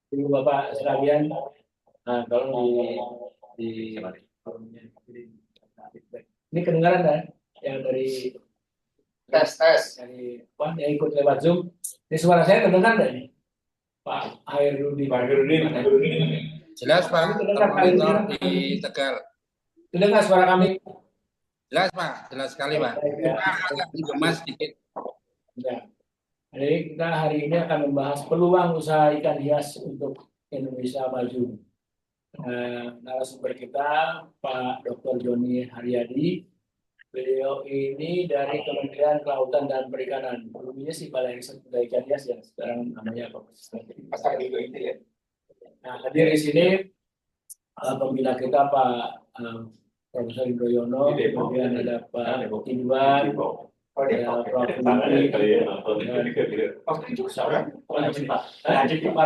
Ibu Bapak sekalian, nah, kalau ini kedengaran kan? Yang Tes, tes. dari Pak yang ikut lewat Zoom. Ini suara saya terdengar nggak nih? Pak Hairudin. Pak Hairudin. Jelas Pak, Ini terdengar Pak termonitor Hairudin. di Tegal. Terdengar suara kami? Jelas Pak, jelas sekali Pak. Ya. Cuma agak gemas sedikit. Ya. Jadi kita hari ini akan membahas peluang usaha ikan hias untuk Indonesia maju. Narasumber kita Pak Dr. Joni Haryadi. Beliau ini dari Kementerian Kelautan dan Perikanan. Dulunya sih Balai Riset Budaya Ikan Hias ya, sekarang namanya apa? Pasar itu ya. Nah, hadir di sini pembina kita Pak Profesor Indroyono, kemudian ada Pak Iwan, ada Prof. Luki, Pak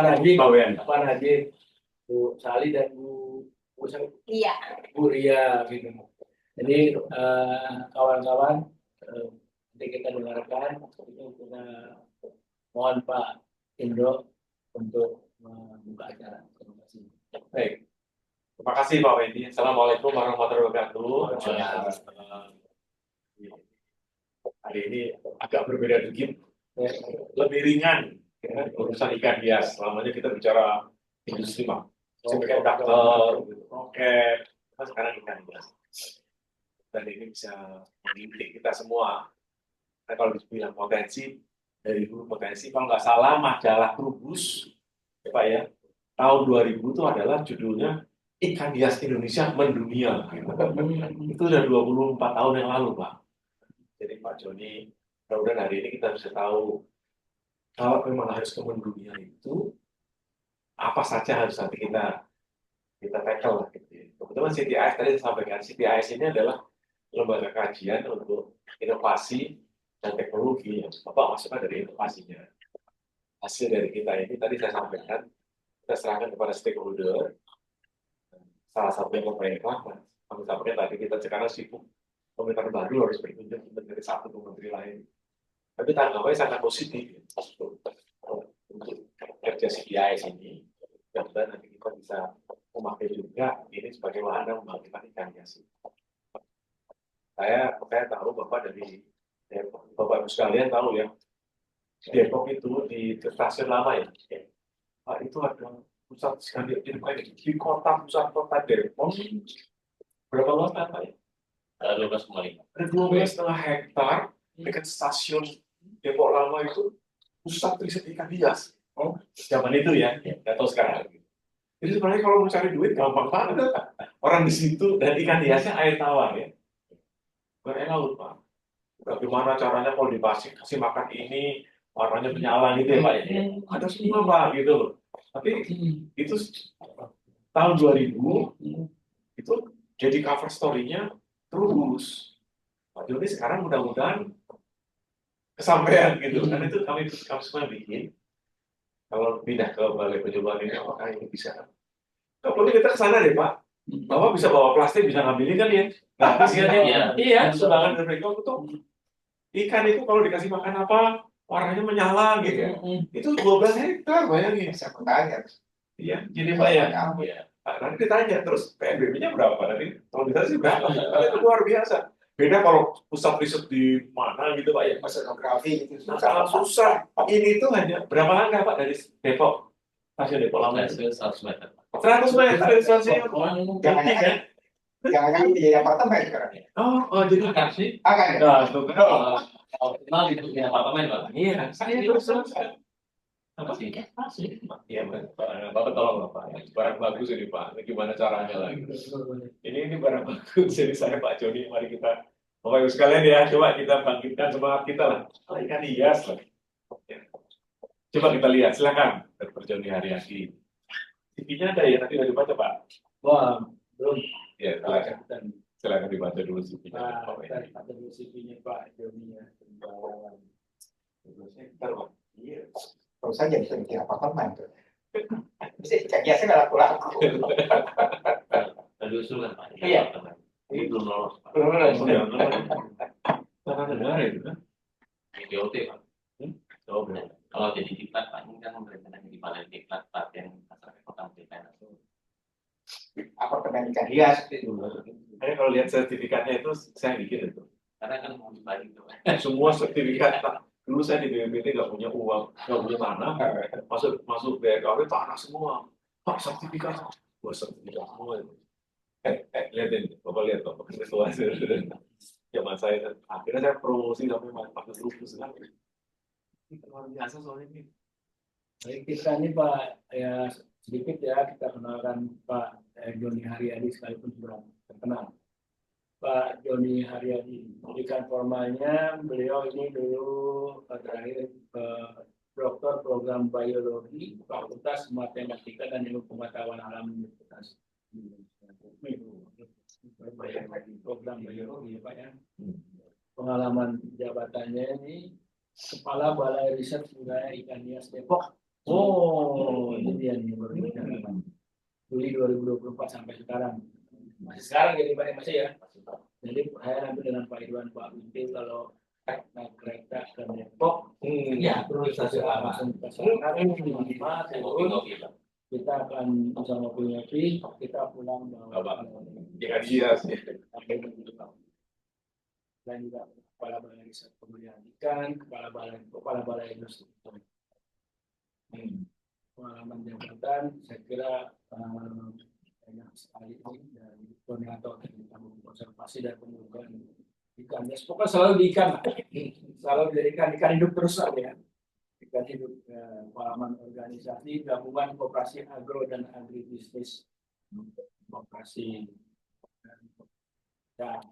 Najib, Pak Najib, Bu Sali dan Iya. Bu Ria gitu. Jadi kawan-kawan, nanti kita dengarkan, itu kita mohon Pak Indro untuk membuka acara. Terima kasih. Baik, terima kasih Pak Wendy. Assalamualaikum warahmatullahi wabarakatuh. Hari ini agak berbeda dikit, lebih ringan ya, urusan ikan hias. Selamanya kita bicara industri Pak, semiconductor, roket, sekarang ikan hias. Dan ini bisa mengimpi kita semua. Nah, kalau dibilang potensi, dari dulu potensi, kalau nggak salah majalah Trubus, ya Pak ya, tahun 2000 itu adalah judulnya Ikan Hias Indonesia Mendunia. Itu sudah 24 tahun yang lalu, Pak. Jadi Pak Joni, mudah-mudahan hari ini kita bisa tahu kalau memang harus ke mendunia itu apa saja harus nanti kita tackle lah gitu ya. Kebetulan CTIS tadi saya sampaikan, CTIS ini adalah lembaga kajian untuk inovasi dan teknologi. Bapak maksudnya dari inovasinya. Hasil dari kita ini tadi saya sampaikan, kita serahkan kepada stakeholder, salah satunya pemerintah. Kami sampaikan tadi kita sekarang sibuk pemerintah baru harus berkunjung dari satu ke menteri lain. Tapi tanggapannya sangat positif untuk kerja CDIS ini. Dan nanti kita bisa memakai juga ini sebagai wahana membangkitkan ikan hias. Saya tahu Bapak dari Bapak Ibu sekalian tahu ya, Depok itu di stasiun lama ya. Pak itu ada pusat sekali di kota pusat kota Depok. Berapa luas Pak ya? 12,5. Ada 12,5 hektar dekat stasiun Depok lama itu pusat riset ikan hias. Oh, zaman itu ya, nggak tahu sekarang. Jadi sebenarnya kalau mau cari duit gampang banget. Orang di situ dan ikan hiasnya air tawar ya. Bukan laut Pak. Bagaimana caranya kalau kasih makan ini warnanya menyala gitu ya Pak ya. Ada semua Pak gitu loh. Tapi itu tahun 2000 itu jadi cover story-nya terus. Pak Joni sekarang mudah-mudahan kesampaian gitu. Karena itu kami semua bikin. Kalau pindah ke balai percobaan ini, apakah ini bisa? Kalau perlu kita ke sana deh Pak. Bapak bisa bawa plastik, bisa ngambilin kan ya? Gratis kan ya? Iya, sumbangan dari mereka itu ikan itu kalau dikasih makan apa warnanya menyala gitu ya. Itu 12 hektar bayangin. Saya tanya. Iya, jadi bayang. Ya. Nanti ditanya terus PNBP-nya berapa nanti? Kalau bisa sih berapa? Karena itu luar biasa. Beda kalau pusat riset di mana gitu Pak ya, oceanografi itu sangat susah. Ini tuh hanya berapa langkah Pak dari Depok? Stasiun Depok lama 100 meter. 100 meter stasiun. Jangan di apartemen sekarang. Oh, jadi kasih. Akan ya? Nah, itu kan kenal itu di apartemen Pak. Iya, saya terus apa sih? Iya, Bapak tolong Bapak. Barang bagus ini Pak. Ini gimana caranya lagi? Ini barang bagus. Jadi saya Pak Joni, mari kita Bapak Ibu sekalian ya, coba kita bangkitkan semangat kita lah. Ikan hias lah. Ya. Coba kita lihat, silakan Dr. Joni Haryadi. CV-nya ada ya, nanti udah dibaca Pak. Wah, belum. Ya, silakan dibaca dulu CV-nya. Ada dulu CV-nya Pak Joni ya. Iya. Terus saja bisa bikin apartemen tuh. Bisa cek biasanya nggak laku-laku. Tadi usulan Pak. Iya. Ini belum lolos Pak. Belum lolos. Tanah negara itu kan? IDOT Pak. Oh, belum. Kalau jadi diklat Pak, ini kan berencana di balai diklat Pelatihan Masyarakat Kota Perikanan. Apartemen ikan hias itu. Saya kalau lihat sertifikatnya itu saya bikin itu. Karena kan mau dibagi tuh. Semua sertifikat Pak. Dulu saya di BPPT nggak punya uang, nggak punya tanah, masuk BKW tanah semua. Pak sertifikat, buat sertifikat semua. Lihatin, Bapak lihat Bapak ketua zaman saya. Akhirnya saya promosi sampai pakai terus sekali. Ini luar biasa soal ini. Baik, kita ini Pak, ya sedikit ya kita kenalkan Pak Joni Haryadi sekalipun sudah terkenal. Pak Joni Haryadi, pendidikan formalnya beliau ini dulu terakhir doktor program biologi Fakultas Matematika dan Ilmu Pengetahuan Alam Universitas program biologi ya Pak ya. Pengalaman jabatannya ini Kepala Balai Riset Budaya Ikan Hias Depok. Oh, ini dia nih baru Juli 2024 sampai sekarang. Masih sekarang jadi Pak masih ya. Jadi saya nanti dengan Pak Irwan Pak Binti kalau naik kereta ke Depok, ya terus saya langsung ke sana. Kita akan bisa ngopi-ngopi, kita pulang bawa Ikan hias. dan juga kepala balai riset pembudidayaan ikan, kepala balai industri. Pengalaman jabatan, saya kira banyak sekali ini dari koordinator tentang konservasi dan pengembangan ikan. Ya, pokoknya selalu di ikan, selalu dari ikan hidup terus ya. Ikan hidup, pengalaman organisasi, gabungan koperasi agro dan agribisnis, koperasi dan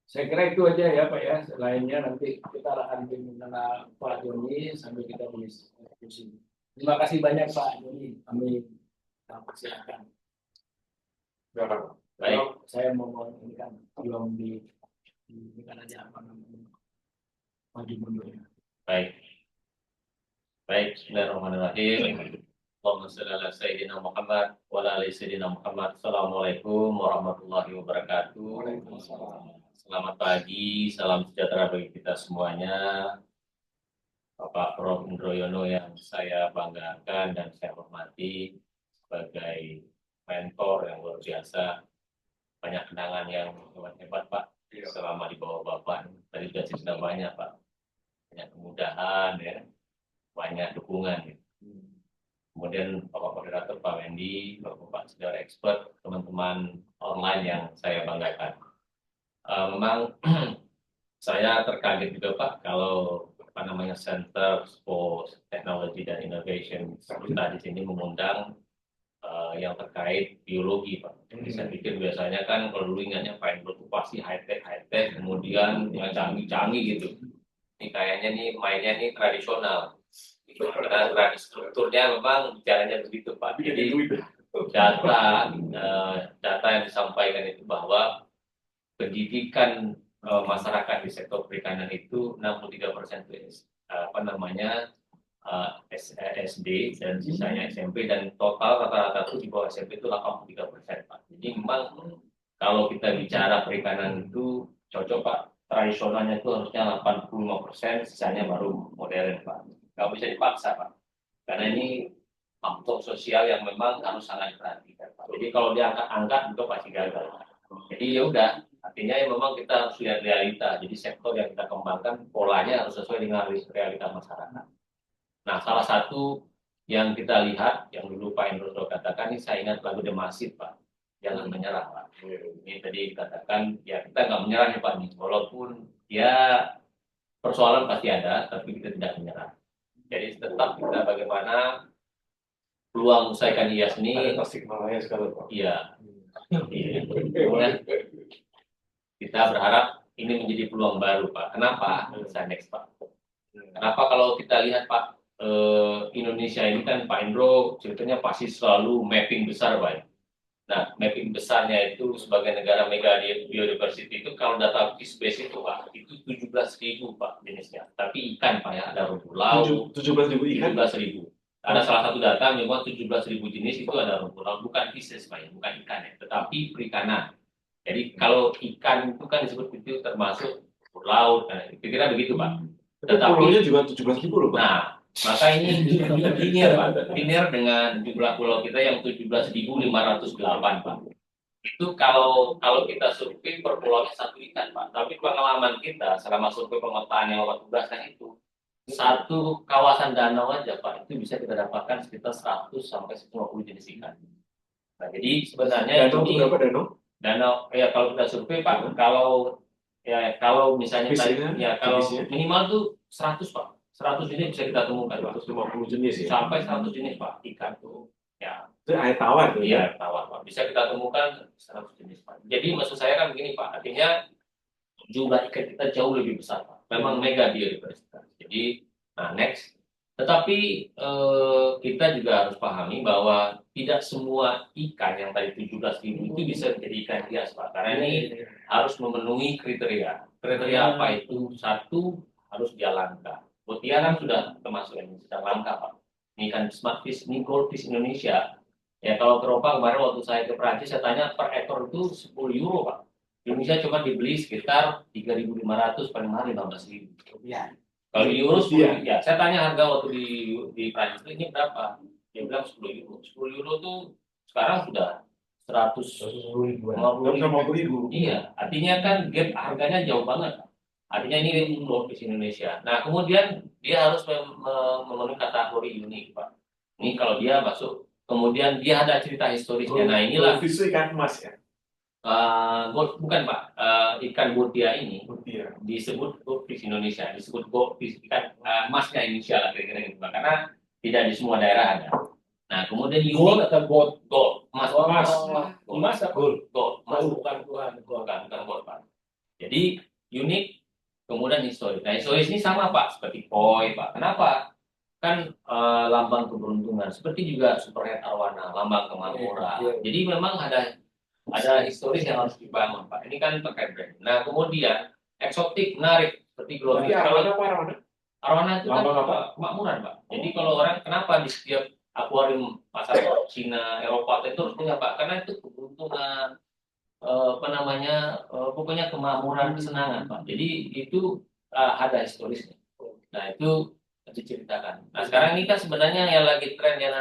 saya kira itu aja ya Pak ya. Lainnya nanti kita akan mengenal Pak Joni sambil kita diskusi. Terima kasih banyak Pak Joni. Kami persilakan. Baik. Saya mau ini kan belum di kan aja apa namanya maju mundurnya. Baik. Baik, bismillahirrahmanirrahim. Allahumma shalli ala sayyidina Muhammad wa ala ali sayyidina Muhammad. Assalamualaikum warahmatullahi wabarakatuh. Selamat pagi, salam sejahtera bagi kita semuanya. Bapak Prof. Indroyono yang saya banggakan dan saya hormati sebagai mentor yang luar biasa. Banyak kenangan yang hebat-hebat Pak selama di bawah Bapak. Tadi sudah cerita banyak Pak. Banyak kemudahan ya, banyak dukungan. Ya. Kemudian Bapak Koordinator Pak Wendy, Bapak Saudara Expert, teman-teman online yang saya banggakan. Memang saya terkaget juga Pak kalau Center for Technology dan Innovation kita di sini mengundang yang terkait biologi Pak. Jadi saya pikir biasanya kan kalau dulu ingatnya Pak Indro itu pasti high tech, kemudian yang canggih-canggih gitu. Ini kayaknya nih mainnya nih tradisional. Karena strukturnya memang caranya begitu Pak. Jadi data yang disampaikan itu bahwa pendidikan masyarakat di sektor perikanan itu 63% SD dan sisanya SMP dan total rata-rata itu di bawah SMP itu 83% Pak. Jadi memang kalau kita bicara perikanan itu cocok Pak, tradisionalnya itu harusnya 85%, sisanya baru modern Pak. Nggak bisa dipaksa Pak, karena ini faktor sosial yang memang harus sangat diperhatikan Pak. Jadi kalau diangkat-angkat itu pasti gagal. Jadi ya udah. Artinya ya memang kita harus lihat realita. Jadi sektor yang kita kembangkan polanya harus sesuai dengan realita masyarakat. Nah, salah satu yang kita lihat, yang dulu Pak Indro katakan, ini saya ingat lagu The Massive Pak. Jangan menyerah Pak. Ini tadi dikatakan, ya kita nggak menyerah ya Pak. Walaupun ya persoalan pasti ada, tapi kita tidak menyerah. Jadi tetap kita bagaimana peluang usaha ikan hias ini. Tasikmalaya sekali Pak. Iya. Kita berharap ini menjadi peluang baru Pak. Kenapa? Saya next Pak. Kenapa kalau kita lihat Pak, Indonesia ini kan Pak Indro ceritanya pasti selalu mapping besar Pak. Nah, mapping besarnya itu sebagai negara mega biodiversity itu kalau data base itu Pak, itu 17.000 Pak jenisnya. Tapi ikan Pak ya, ada rumput laut. 17.000 ikan? 17.000. Ada salah satu data memang 17.000 jenis itu ada rumput laut, bukan fishes Pak ya, bukan ikan ya, tetapi perikanan. Jadi kalau ikan itu kan disebut itu termasuk laut, nah, kira-kira begitu Pak. Pulaunya juga 17.000 loh, Pak. Nah, maka ini linear, Pak. Linear dengan jumlah pulau kita yang 17.508, Pak. Itu kalau kita survei per pulaunya satu ikan, Pak. Tapi pengalaman kita selama survei pemetaan yang lewat tugasnya itu, satu kawasan danau aja, Pak, itu bisa kita dapatkan sekitar 100 sampai 150 jenis ikan. Nah, jadi sebenarnya Danau itu ini berapa danau? danau ya kalau kita survei, Pak, kalau misalnya tadi Jenisnya? ya kalau Jenisnya? minimal tuh 100, Pak. 100 jenis bisa kita temukan, Pak. 150 jenis ya? Sampai 100 jenis, Pak, ikan tuh. Ya, Itu air tawar tuh ya? iya, tawar, Pak. Bisa kita temukan 100 jenis, Pak. Jadi maksud saya kan begini, Pak. Artinya jumlah ikan kita jauh lebih besar, Pak. Memang mega biodiversitas. Jadi, nah next. Tetapi kita juga harus pahami bahwa tidak semua ikan yang tadi 17.000 itu bisa menjadi ikan hias, Pak. Karena ini harus memenuhi kriteria. Kriteria apa itu? Satu, harus dia langka. Mutiara sudah termasuk yang sedang langka, Pak. Ini kan smartfish, ini goldfish Indonesia. Ya kalau ke Eropa kemarin waktu saya ke Prancis, saya tanya per ekor itu 10 euro, Pak. Indonesia cuma dibeli sekitar 3.500, paling mahal 15.000. Ya. Kalau di euro 10, ya saya tanya harga waktu di Prancis itu ini berapa? Dia bilang 10 euro. 10 euro tuh sekarang sudah 150.000. Iya, artinya kan gap harganya jauh banget. Artinya ini goldfish Indonesia. Nah, kemudian dia harus memenuhi kategori unik, Pak. Ini kalau dia masuk, kemudian dia ada cerita historisnya. Nah, inilah Goldfish itu ikan emas ya? bukan, Pak. Ikan botia ini Mutiara. disebut goldfish Indonesia, disebut goldfish ikan emasnya Indonesia lah kira-kira gitu, Pak. Karena tidak di semua daerah ada. Nah, kemudian Gold unik atau gold? gold, emas, Emas. Emas apa? gold, emas, Bukan Tuhan. bukan gold, Pak. Jadi unik, kemudian historis. Nah, historis ini sama, Pak, seperti koi, Pak. Kenapa? Kan lambang keberuntungan, seperti juga superhead arwana, lambang kemakmuran. Iya. Jadi memang ada historis yang harus dibangun, Pak. Ini kan terkait brand. Nah, kemudian eksotik, menarik, seperti global. Iya, arwana apa arwana? Arwana itu kan Lambang apa? kemakmuran, Pak. Jadi kalau orang kenapa di setiap akuarium pasar Cina, Eropa itu harus punya, Pak? Karena itu keberuntungan, pokoknya kemakmuran, kesenangan, Pak. Jadi itu ada historisnya. Nah, itu diceritakan. Nah, sekarang ini kan sebenarnya yang lagi tren yang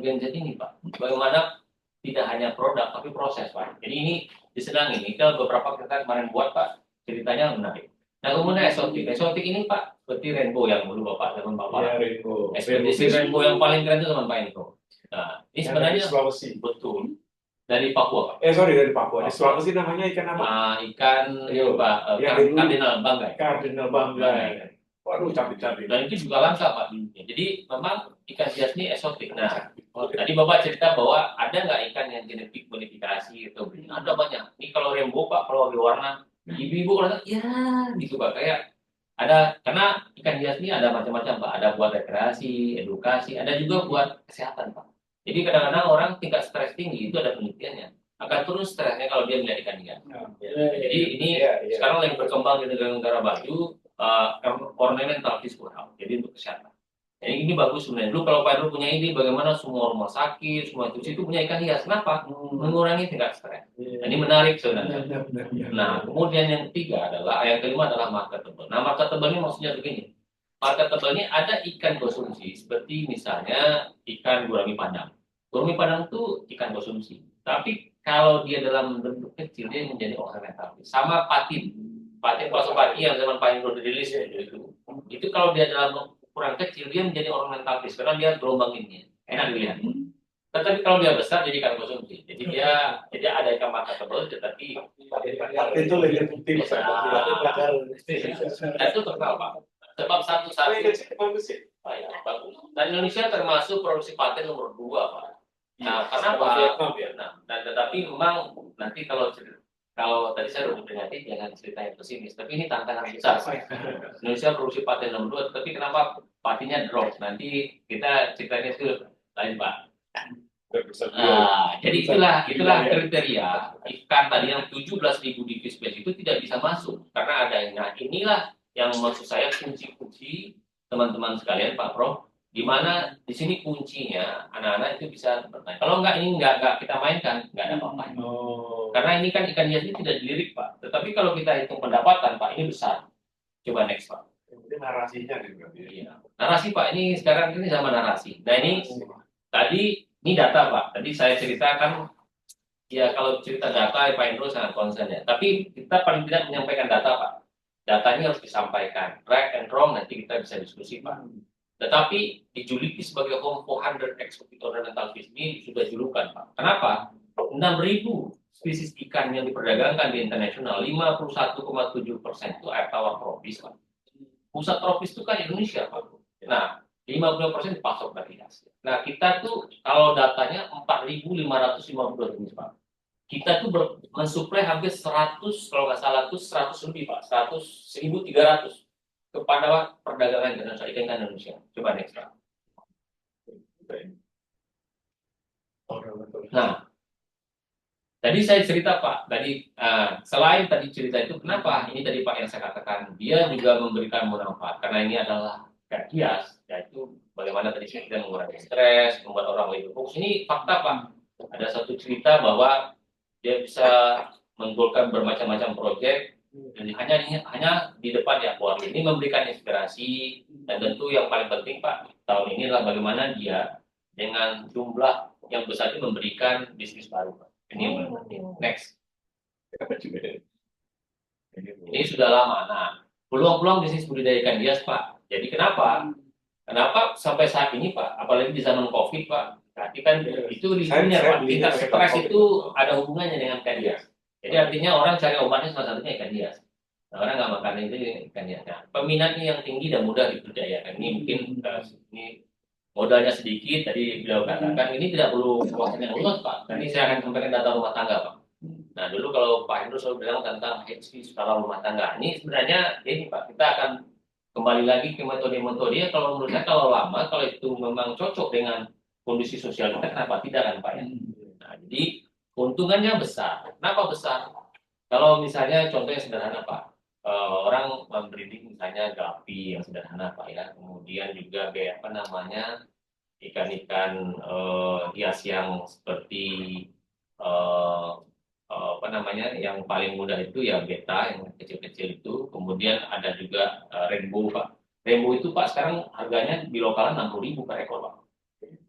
Gen Z ini, Pak. Bagaimana tidak hanya produk tapi proses, Pak. Jadi ini disenangi. Kita beberapa kita kemarin buat, Pak, ceritanya menarik. Nah, kemudian eksotik ini, Pak, seperti Rainbow yang dulu teman Bapak. Iya, Rainbow. Ekspedisi Rainbow yang paling keren itu teman Pak Enko. Nah, ini sebenarnya Sulawesi. betul dari Papua, Pak. Sorry, dari Papua. Di Sulawesi namanya ikan apa? Ikan Iya, Pak, yang kardinal banggai. Kardinal Banggai. Waduh, cantik-cantik. Dan itu juga langka, Pak. Jadi memang ikan hias ini eksotik. Nah, tadi Bapak cerita bahwa ada nggak ikan yang genetik modifikasi atau ada banyak. Ini kalau Rainbow, Pak, kalau warna ibu-ibu kalau ya gitu, Pak, kayak ada, karena ikan hias ini ada macam-macam, Pak. Ada buat rekreasi, edukasi, ada juga buat kesehatan, Pak. Jadi kadang-kadang orang tingkat stres tinggi itu ada penelitiannya. Akan turun stresnya kalau dia melihat ikan hias. Jadi ini sekarang lagi berkembang di negara-negara maju, ornamental fish health, jadi untuk kesehatan. Jadi ini bagus sebenarnya. Dulu kalau Pak Heru punya ide bagaimana semua rumah sakit, semua itu punya ikan hias. Kenapa? Mengurangi tingkat stres. Nah, ini menarik sebenarnya. Nah, kemudian yang kelima adalah marketable. Nah, marketable ini maksudnya begini. Marketable ini ada ikan konsumsi, seperti misalnya ikan gurami padang. Gurami padang itu ikan konsumsi. Tapi kalau dia dalam bentuk kecil, dia menjadi ornamental. Sama patin. Patin pasopati yang zaman Pak Indro dirilis itu. Itu kalau dia dalam ukuran kecil, dia menjadi ornamental fish karena dia gelombang ini. Enak dilihat. Tetapi kalau dia besar jadi ikan konsumsi. Jadi dia ada ikan marketable, tetapi itu lebih putih. itu terkenal, Pak. Sebab satu-satu. Bagus ya. Bagus. Dan Indonesia termasuk produksi paten nomor 2, Pak. Nah, kenapa? Nah, dan tetapi memang nanti kalau tadi saya udah peringati jangan cerita yang pesimis, tapi ini tantangan besar. Indonesia produksi paten nomor 2, tapi kenapa patennya drop? Nanti kita ceritanya itu lain, Pak. Jadi itulah kriteria ikan tadi yang 17.000 di fish base itu tidak bisa masuk karena adanya. Inilah yang maksud saya kunci-kunci teman-teman sekalian, Pak Prof. Di mana di sini kuncinya anak-anak itu bisa bertanya. Kalau ini enggak kita mainkan, enggak ada apa-apa. Karena ini kan ikan hias ini tidak dilirik, Pak. Tetapi kalau kita hitung pendapatan, Pak, ini besar. Coba next, Pak. narasinya nih berarti. Iya. Narasi Pak, ini sekarang ini sama narasi. Nah ini tadi ini data Pak. Tadi saya ceritakan ya kalau cerita data Pak Indro sangat concern ya. Tapi kita paling tidak menyampaikan data Pak. Datanya harus disampaikan. Right and wrong nanti kita bisa diskusi Pak. Tetapi dijuluki sebagai home 400 exotic ornamental fish ini sudah julukan Pak. Kenapa? 6.000 spesies ikan yang diperdagangkan di internasional, 51,7% itu air tawar tropis Pak. Pusat tropis itu kan Indonesia Pak. Nah, 50% dipasok dari Asia. Nah, kita tuh kalau datanya 4.552 jenis Pak. Kita tuh mensuplai hampir 100, kalau nggak salah tuh 100 lebih Pak, 100, 1.300 kepada perdagangan internasional ikan Indonesia. Coba next Pak. Nah, tadi saya cerita Pak, tadi selain tadi cerita itu, kenapa ini tadi Pak yang saya katakan, dia juga memberikan manfaat karena ini adalah ikan hias, yaitu bagaimana tadi kita mengurangi stres, membuat orang lebih fokus. Ini fakta Pak. Ada satu cerita bahwa dia bisa menggolkan bermacam-macam proyek, dan hanya di depan ya keluarga. Ini memberikan inspirasi, dan tentu yang paling penting Pak tahun ini adalah bagaimana dia dengan jumlah yang besar itu memberikan bisnis baru Pak. Ini yang paling penting. Next. Ini sudah lama. Nah, peluang-peluang bisnis budidaya ikan hias Pak. Jadi kenapa? Kenapa sampai saat ini Pak? Apalagi di zaman COVID Pak. Berarti kan itu linknya Pak. Tingkat stres itu ada hubungannya dengan ikan hias. Jadi artinya orang cari obatnya salah satunya ikan hias. Nah, orang nggak makan itu ikan hias. Nah, peminatnya yang tinggi dan mudah diberdayakan. Ini mungkin ini modalnya sedikit. Tadi beliau katakan ini tidak perlu kawasan yang luas Pak. Nanti saya akan sampaikan data rumah tangga Pak. Nah dulu kalau Pak Hendro selalu bilang tentang HP skala rumah tangga. Ini sebenarnya ini Pak, kita akan kembali lagi ke metode-metode. Kalau menurut saya kalau lama, kalau itu memang cocok dengan kondisi sosial kita, kenapa tidak kan Pak ya? Nah, jadi keuntungannya besar. Kenapa besar? Kalau misalnya contohnya sederhana Pak, orang membreeding misalnya gapi yang sederhana Pak ya, kemudian juga kayak apa namanya ikan-ikan hias yang seperti apa namanya yang paling mudah itu ya beta yang kecil-kecil itu, kemudian ada juga rainbow Pak. Rainbow itu Pak sekarang harganya di lokalan 60.000 per ekor Pak.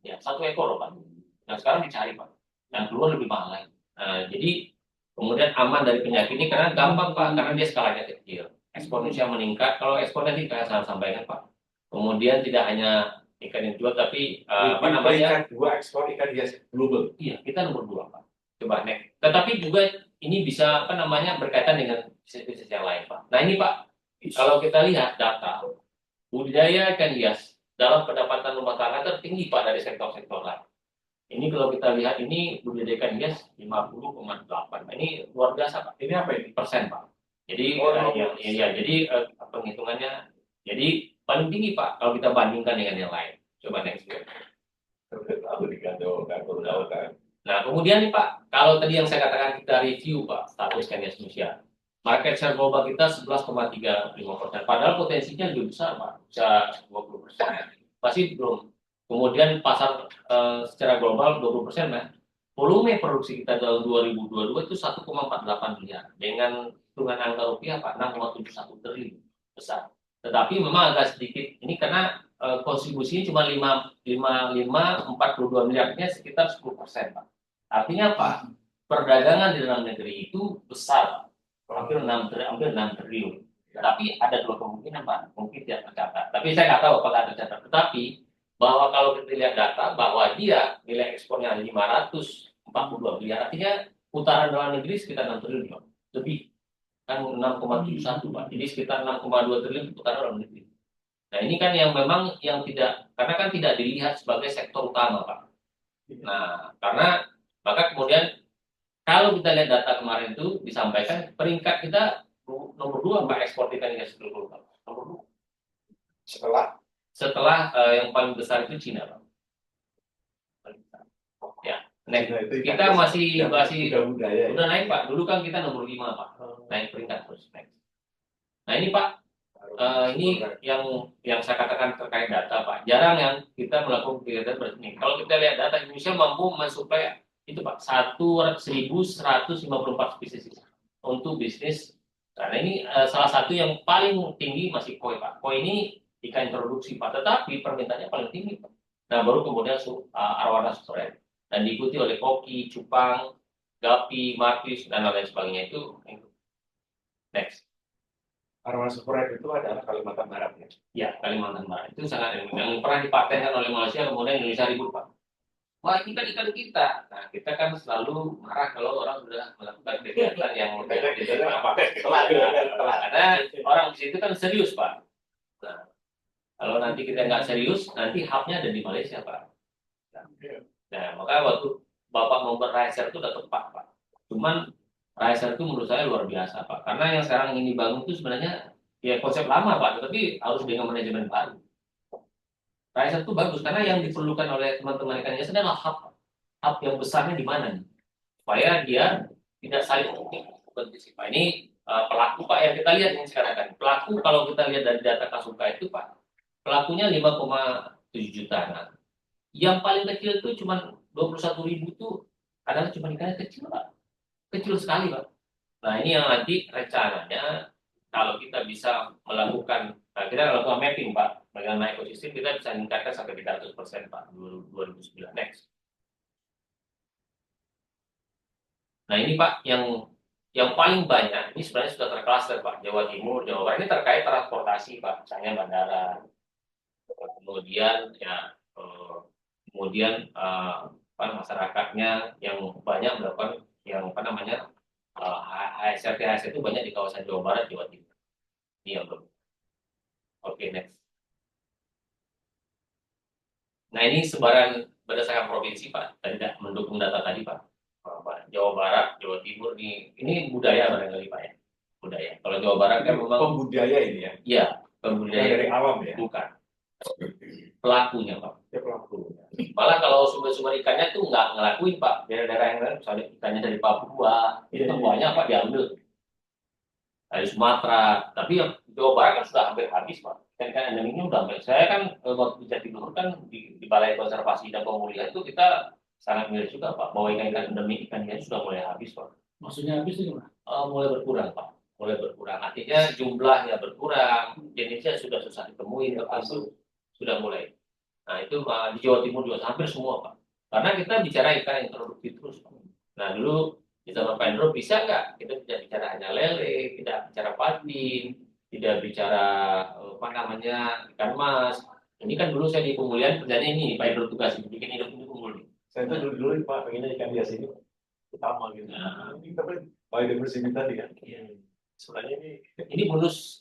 Ya satu ekor Pak. Nah sekarang dicari Pak. Yang keluar lebih mahal lagi. Nah, jadi kemudian aman dari penyakit ini karena gampang Pak, karena dia skalanya kecil. Eksponensial meningkat. Kalau eksponensial saya sampaikan Pak. Kemudian tidak hanya ikan yang jual tapi apa namanya? Dua ekspor ikan hias global. Iya, kita nomor 2 Pak. Coba next. Tetapi juga ini bisa apa namanya berkaitan dengan bisnis-bisnis yang lain Pak. Nah ini Pak, kalau kita lihat data budidaya ikan hias dalam pendapatan rumah tangga tertinggi Pak dari sektor-sektor lain. Ini kalau kita lihat ini budidaya ikan hias 50,8. Nah, ini luar biasa Pak. Ini apa ini? Persen Pak. Jadi jadi penghitungannya jadi paling tinggi Pak kalau kita bandingkan dengan yang lain. Coba next. Nah, kemudian nih Pak, kalau tadi yang saya katakan kita review Pak, status ikan hias Indonesia. Market share global kita 11,35%. Padahal potensinya lebih besar Pak, bisa 20%. Masih belum. Kemudian pasar secara global 20% ya. Volume produksi kita tahun 2022 itu 1,48 miliar. Dengan hitungan angka rupiah Pak, 6,71 triliun. Besar. Tetapi memang agak sedikit, ini karena kontribusinya cuma 42 miliarnya sekitar 10% Pak. Artinya apa? Perdagangan di dalam negeri itu besar, hampir 6 triliun. Tapi ada dua kemungkinan Pak, mungkin tidak tercatat. Tapi saya nggak tahu apakah tercatat. Tetapi bahwa kalau kita lihat data bahwa dia nilai ekspornya 542 miliar, artinya putaran dalam negeri sekitar 6 triliun Pak. Lebih kan 6,71 Pak. Jadi sekitar 6,2 triliun putaran dalam negeri. Nah ini kan yang memang yang tidak, karena kan tidak dilihat sebagai sektor utama Pak. Nah karena maka kemudian kalau kita lihat data kemarin itu disampaikan peringkat kita nomor 2 Pak ekspor ikan hias seluruh Pak. Nomor 2. Setelah yang paling besar itu Cina Pak. Ya. Nah, kita masih udah naik Pak. Dulu kan kita nomor 5 Pak. Naik peringkat terus naik. Nah ini Pak. Ini yang saya katakan terkait data Pak. Jarang yang kita melakukan kegiatan seperti ini. Kalau kita lihat data Indonesia mampu mensuplai itu Pak 1.154 spesies untuk bisnis Karena ini salah satu yang paling tinggi masih koi Pak. Koi ini ikan introduksi Pak, tetapi permintaannya paling tinggi Pak. Nah baru kemudian arwana sutren dan diikuti oleh koki, cupang, gapi, martis dan lain sebagainya itu next. Arwana Super itu adalah Kalimantan Barat ya. Ya Kalimantan Barat itu sangat yang pernah dipatenkan oleh Malaysia kemudian Indonesia ribut Pak. Wah ini kan ikan kita. Nah kita kan selalu marah kalau orang sudah melakukan kegiatan yang karena orang di situ kan serius Pak. Nah, kalau nanti kita nggak serius, nanti hubnya ada di Malaysia Pak. Nah makanya waktu Bapak membuat Racer itu udah tepat Pak. Cuman Racer itu menurut saya luar biasa Pak. Karena yang sekarang ini dibangun itu sebenarnya ya konsep lama Pak, tetapi harus dengan manajemen baru. Racer itu bagus karena yang diperlukan oleh teman-teman ikan hias adalah hub yang besarnya di mana nih, supaya dia tidak saling kompetisi. Pak ini pelaku Pak yang kita lihat ini sekarang kan pelaku kalau kita lihat dari data Kasuka itu Pak pelakunya 5,7 juta. Nah, yang paling kecil itu cuma 21.000 tuh adalah cuma ikannya kecil Pak, kecil sekali Pak. Nah ini yang nanti rencananya kalau kita bisa melakukan, nah kita lakukan mapping Pak, mengenai ekosistem kita bisa meningkatkan sampai 300% Pak 2009 next. Nah ini Pak yang paling banyak ini sebenarnya sudah terklaster Pak, Jawa Timur, Jawa Barat ini terkait transportasi Pak, misalnya bandara, kemudian ya masyarakatnya yang banyak melakukan yang apa namanya HSRT itu banyak di kawasan Jawa Barat, Jawa Timur. Ini yang belum. Oke, next. Nah ini sebaran berdasarkan provinsi Pak, tidak mendukung data tadi Pak. Jawa Barat, Jawa Timur ini budaya barangkali Pak ya, budaya. Kalau Jawa Barat kan memang pembudaya ini ya. Iya, pembudaya dari alam ya. Bukan. Pelakunya Pak. Ya pelaku. Malah kalau sumber-sumber ikannya tuh nggak ngelakuin Pak. Daerah-daerah yang lain, misalnya ikannya dari Papua, itu semuanya Pak diambil dari Sumatera. Tapi yang Jawa Barat kan sudah hampir habis Pak. Ikan endemiknya udah hampir. Saya kan waktu di Jatimur kan di Balai Konservasi dan Pemulihan itu kita sangat miris juga Pak. Bahwa ikan-ikan endemik ikan hias sudah mulai habis Pak. Maksudnya habis itu gimana? Mulai berkurang Pak. Mulai berkurang. Artinya jumlahnya berkurang, jenisnya sudah susah ditemui, termasuk sudah mulai. Nah itu di Jawa Timur juga hampir semua Pak. Karena kita bicara ikan yang produktif terus Pak. Nah dulu di Taman Pendro bisa nggak? Kita tidak bicara hanya lele, tidak bicara patin, tidak bicara apa namanya ikan mas. Ini kan dulu saya di Pemulihan kerjanya ini Pak Endro tugas bikin hidup ini Pemulihan. Saya tuh dulu Pak pengennya ikan hias ini utama gitu. Nah, ini tapi biodiversity tadi kan. Sebenarnya ini bonus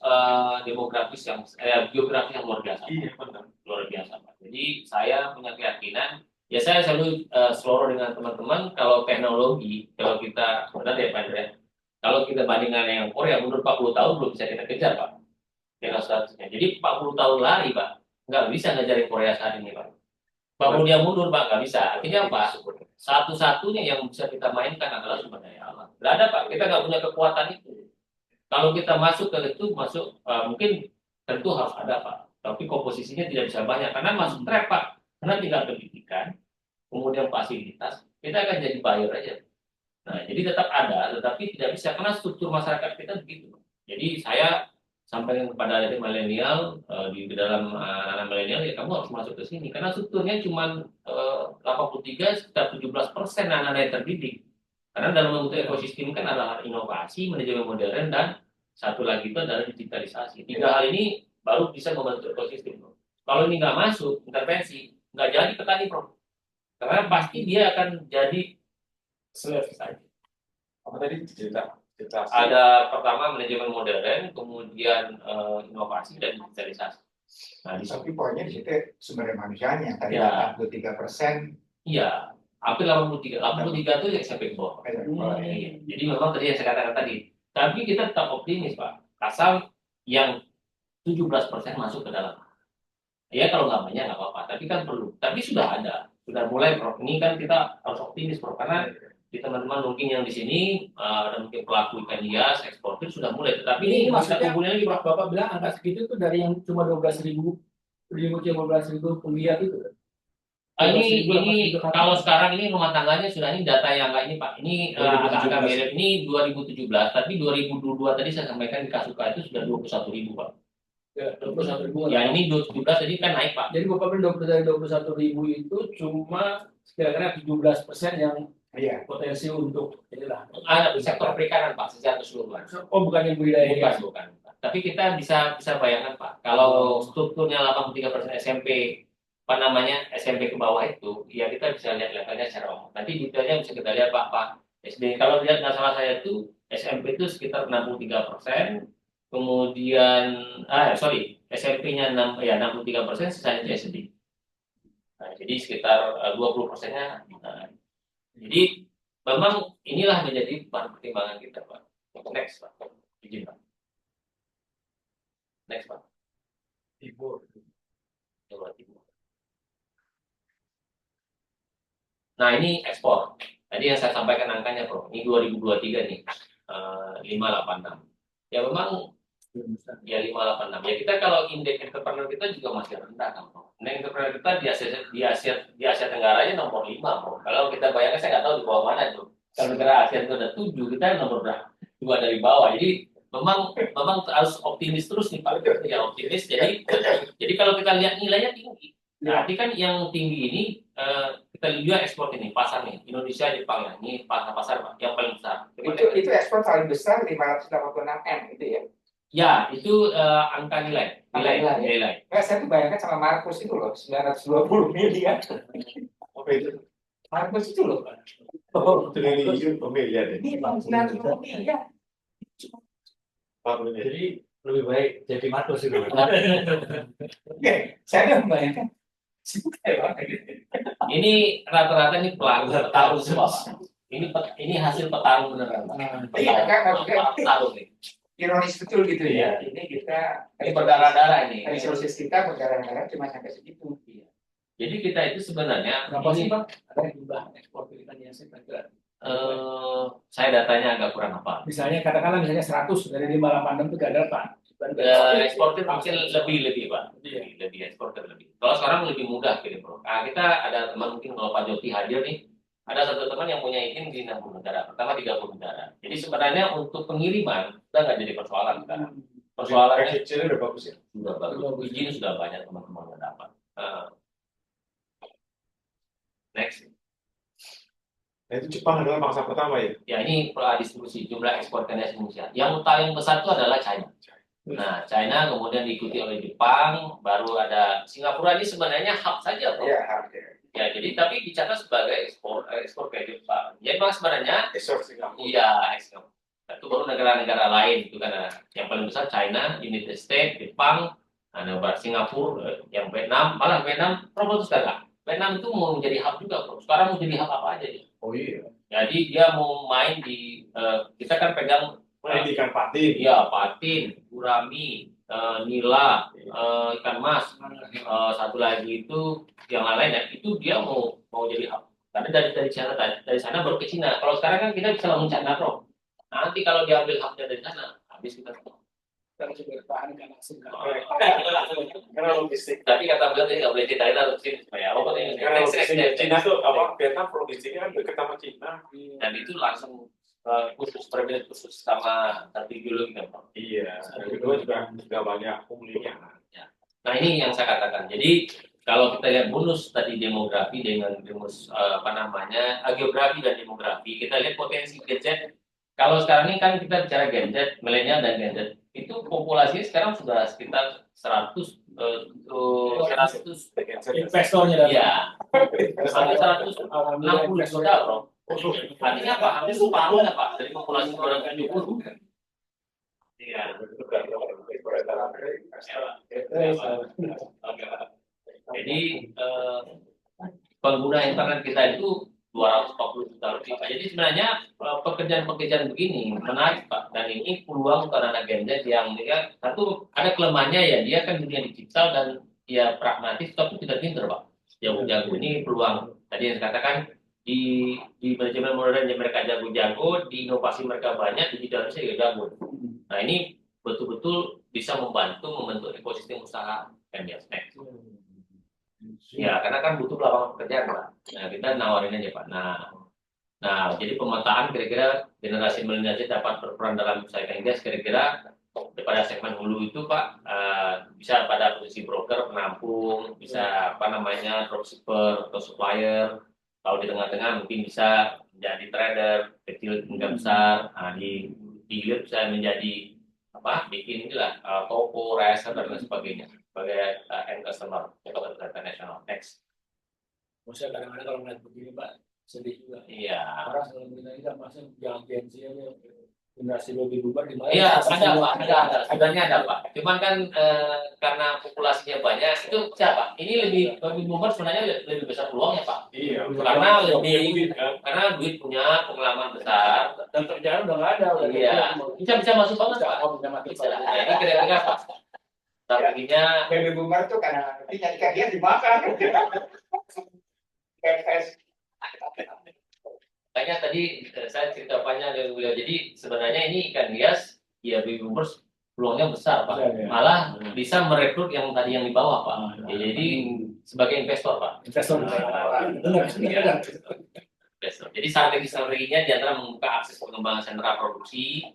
demografis yang geografis yang luar biasa. Iya benar. Luar biasa Pak. Jadi saya punya keyakinan, ya saya selalu seloro dengan teman-teman kalau teknologi, kalau kita benar ya Pak Andrea, kalau kita bandingkan yang Korea mundur 40 tahun belum bisa kita kejar Pak. Dengan statusnya. Jadi 40 tahun lari Pak, nggak bisa ngejarin Korea saat ini Pak. Kalau dia mundur Pak nggak bisa. Artinya apa? Satu-satunya yang bisa kita mainkan adalah sumber daya alam. Nggak ada Pak, kita nggak punya kekuatan itu. Kalau kita masuk ke itu mungkin tentu harus ada Pak, tapi komposisinya tidak bisa banyak karena masuk trap Pak, karena tinggal pendidikan, kemudian fasilitas, kita akan jadi buyer aja. Nah jadi tetap ada, tetapi tidak bisa karena struktur masyarakat kita begitu. Jadi saya sampaikan kepada adik milenial di dalam anak milenial ya kamu harus masuk ke sini karena strukturnya cuma 83 sekitar 17% anak-anak yang terdidik. Karena dalam bentuk ekosistem kan adalah inovasi, manajemen modern, dan satu lagi itu adalah digitalisasi. 3 hal ini baru bisa membentuk ekosistem. Kalau ini nggak masuk, intervensi, nggak jadi petani Prof. Karena pasti dia akan jadi selesai saja. Apa tadi cerita? Ada pertama manajemen modern, kemudian inovasi dan digitalisasi. Nah, tapi poinnya di situ sumber daya manusianya tadi Ya. 43%. Iya. Hampir 83 itu yang SMP bawah. Jadi memang tadi yang saya katakan tadi. Tapi kita tetap optimis Pak. Asal yang 17% masuk ke dalam. Ya kalau nggak banyak nggak apa-apa. Tapi kan perlu. Tapi sudah ada. Sudah mulai Prof. Ini kan kita harus optimis Prof. Karena di teman-teman mungkin yang di sini ada mungkin pelaku ikan hias, eksportir sudah mulai. Tetapi ini maksudnya kumpulnya lagi Prof. Bapak bilang angka segitu itu dari yang cuma 12.000 penggiat itu. Ini kalau sekarang ini rumah tangganya sudah ini data yang enggak ini Pak. Ini agak mirip ini 2017, tapi 2022 tadi saya sampaikan di Kasuka itu sudah 21.000 Pak. Ya, 21.000. Ya ini 2017 jadi kan naik Pak. Jadi Bapak bilang dari 21.000 itu cuma kira-kira 17% yang Iya. potensi untuk inilah. Ada di sektor perikanan Pak secara keseluruhan. Oh, bukan yang budidaya ikan. Bukan. Tapi kita bisa bayangkan Pak, kalau strukturnya 83% SMP, apa namanya SMP ke bawah itu, ya kita bisa lihat levelnya secara umum. Nanti detailnya bisa kita lihat Pak SD. Kalau lihat nggak salah saya itu SMP itu sekitar 63%, kemudian SMP-nya 63%, sisanya itu SD. Nah, jadi sekitar 20%-nya. Jadi memang inilah menjadi bahan pertimbangan kita Pak. Next Pak, izin Pak. Next Pak. Timur. Jawa Timur. Nah ini ekspor. Tadi yang saya sampaikan angkanya Bro. Ini 2023 nih. 586. Ya memang ya 586. Ya kita kalau indeks entrepreneur kita juga masih rendah kan Bro. Indeks entrepreneur kita di Asia Tenggara aja nomor 5 Bro. Kalau kita bayangkan saya nggak tahu di bawah mana tuh. Kalau negara Asia itu ada 7, kita nomor berapa? 2 dari bawah. Jadi memang harus optimis terus nih Pak. Ya optimis. Jadi kalau kita lihat nilainya tinggi. Berarti kan yang tinggi ini kita lihat juga ekspor ini pasar nih Indonesia Jepang ya. Ini pasar Pak yang paling besar. Itu ekspor paling besar 586 M itu ya. Ya itu angka nilai. Nah, saya tuh bayangkan sama Markus itu loh 920 miliar. Apa itu? Markus itu loh. Triliun miliar ya. Ini 920 miliar. Jadi lebih baik jadi Markus itu. Oke, saya udah membayangkan. Ini rata-rata ini petarung semua Pak. Ini hasil petarung beneran Pak. Iya, kan Petarung nih. ironis betul gitu ya. Ini kita Ini berdarah-darah ini. resources kita berdarah-darah cuma sampai segitu. Jadi kita itu sebenarnya Berapa sih ini, Pak? Ada jumlah ekspor ikan hias kira-kira. saya datanya agak kurang apa. Misalnya katakanlah misalnya 100 dari 586 itu gagal Pak. Eksportir mungkin lebih Pak. Lebih eksportir lebih. Kalau sekarang lebih mudah gitu Bro. Nah, kita ada teman mungkin kalau Pak Joti hadir nih, ada satu teman yang punya izin di 60 negara, pertama 30 negara. Jadi sebenarnya untuk pengiriman kita nggak jadi persoalan sekarang. Persoalannya Kecilnya udah bagus ya. sudah bagus. Izin sudah banyak teman-teman yang dapat. Next. Nah, itu Jepang adalah bangsa pertama ya. Ya ini distribusi jumlah ekspor ikan hias Indonesia. Yang paling besar itu adalah China. Nah, China kemudian diikuti oleh Jepang, baru ada Singapura. Ini sebenarnya hub saja, Bro. Iya, harga. Ya, jadi tapi dicatat sebagai ekspor ke Jepang. Jadi memang sebenarnya Ekspor Singapura. iya ekspor. Itu baru negara-negara lain itu kan yang paling besar China, United States, Jepang, ada Singapura, yang Vietnam, malah Vietnam problem sekarang. Vietnam itu mau menjadi hub juga, Bro. Sekarang mau jadi hub apa aja dia. Oh iya. Jadi dia mau main di kita kan pegang Ikan patin. iya patin, gurami, nila, ikan mas, satu lagi itu yang lain ya itu dia mau jadi hub. Karena dari sana baru ke Cina. Kalau sekarang kan kita bisa langsung Cina Bro. Nanti kalau diambil hubnya dari sana habis kita. Harus bertahan karena asing. Karena logistik. Tapi kata beliau tadi nggak boleh cerita kita harus sini supaya apa ini. Karena logistik Cina tuh apa Vietnam logistiknya kan dekat sama Cina. Dan itu langsung perbedaan khusus sama strategi geologi kan Bro. Iya. Dan kedua juga banyak punglinya. Nah ini yang saya katakan. Jadi kalau kita lihat bonus tadi demografi dengan bonus geografi dan demografi, kita lihat potensi Gen Z. Kalau sekarang ini kan kita bicara Gen Z, milenial dan Gen Z, itu populasinya sekarang sudah sekitar 100 Investornya dari ya, ada 160 juta Bro. Artinya apa? Hampir separuh ya Pak dari populasi orang 70. Iya. Jadi pengguna internet kita itu 240 juta lebih. Jadi sebenarnya pekerjaan-pekerjaan begini menarik Pak. Dan ini peluang untuk anak Gen Z yang dia satu ada kelemahannya ya dia kan dunia digital dan dia pragmatis tapi tidak pintar Pak. Jago-jago ini peluang. Tadi yang saya katakan di manajemen modern mereka jago-jago, di inovasi mereka banyak, di digital juga jago. Nah ini betul-betul bisa membantu membentuk ekosistem usaha MBS. Ya, karena kan butuh lapangan pekerjaan, Pak. Nah, kita nawarin aja, Pak. Nah, jadi pemetaan kira-kira generasi milenial dapat berperan dalam usaha ikan hias kira-kira pada segmen hulu itu, Pak, bisa pada posisi broker, penampung, bisa apa namanya dropshipper atau supplier. Kalau di tengah-tengah mungkin bisa menjadi trader kecil hingga besar. Nah, di hilir bisa menjadi apa? Bikin inilah toko, reseller dan lain sebagainya sebagai end customer atau international. Next. Maksudnya kadang-kadang kalau ngeliat begini Pak, sedih juga. Iya. Orang selalu bilang kita masih jangan gengsi aja. Generasi lebih bubar di mana? Iya, ada Pak, ada. Sebenarnya ada Pak. Cuman kan karena populasinya banyak, itu siapa? Ini lebih boomer sebenarnya lebih besar peluangnya Pak. Iya. Karena karena duit punya pengalaman besar. Dan kerjaan udah nggak ada. Iya. Bisa masuk banget Pak. Oh, bisa mati Bisa. Pak. Jadi kira-kira Pak. Strateginya Baby boomer tuh karena nanti nyari ikan hias dimakan. kayaknya tadi saya cerita panjang dari beliau. Jadi sebenarnya ini ikan hias, ya baby boomers peluangnya besar Pak. Besar, ya. Malah bisa merekrut yang tadi yang di bawah Pak. Ya, jadi sebagai investor Pak. Investor. Iya. Investor. Jadi strateginya di antara membuka akses pengembangan sentra produksi.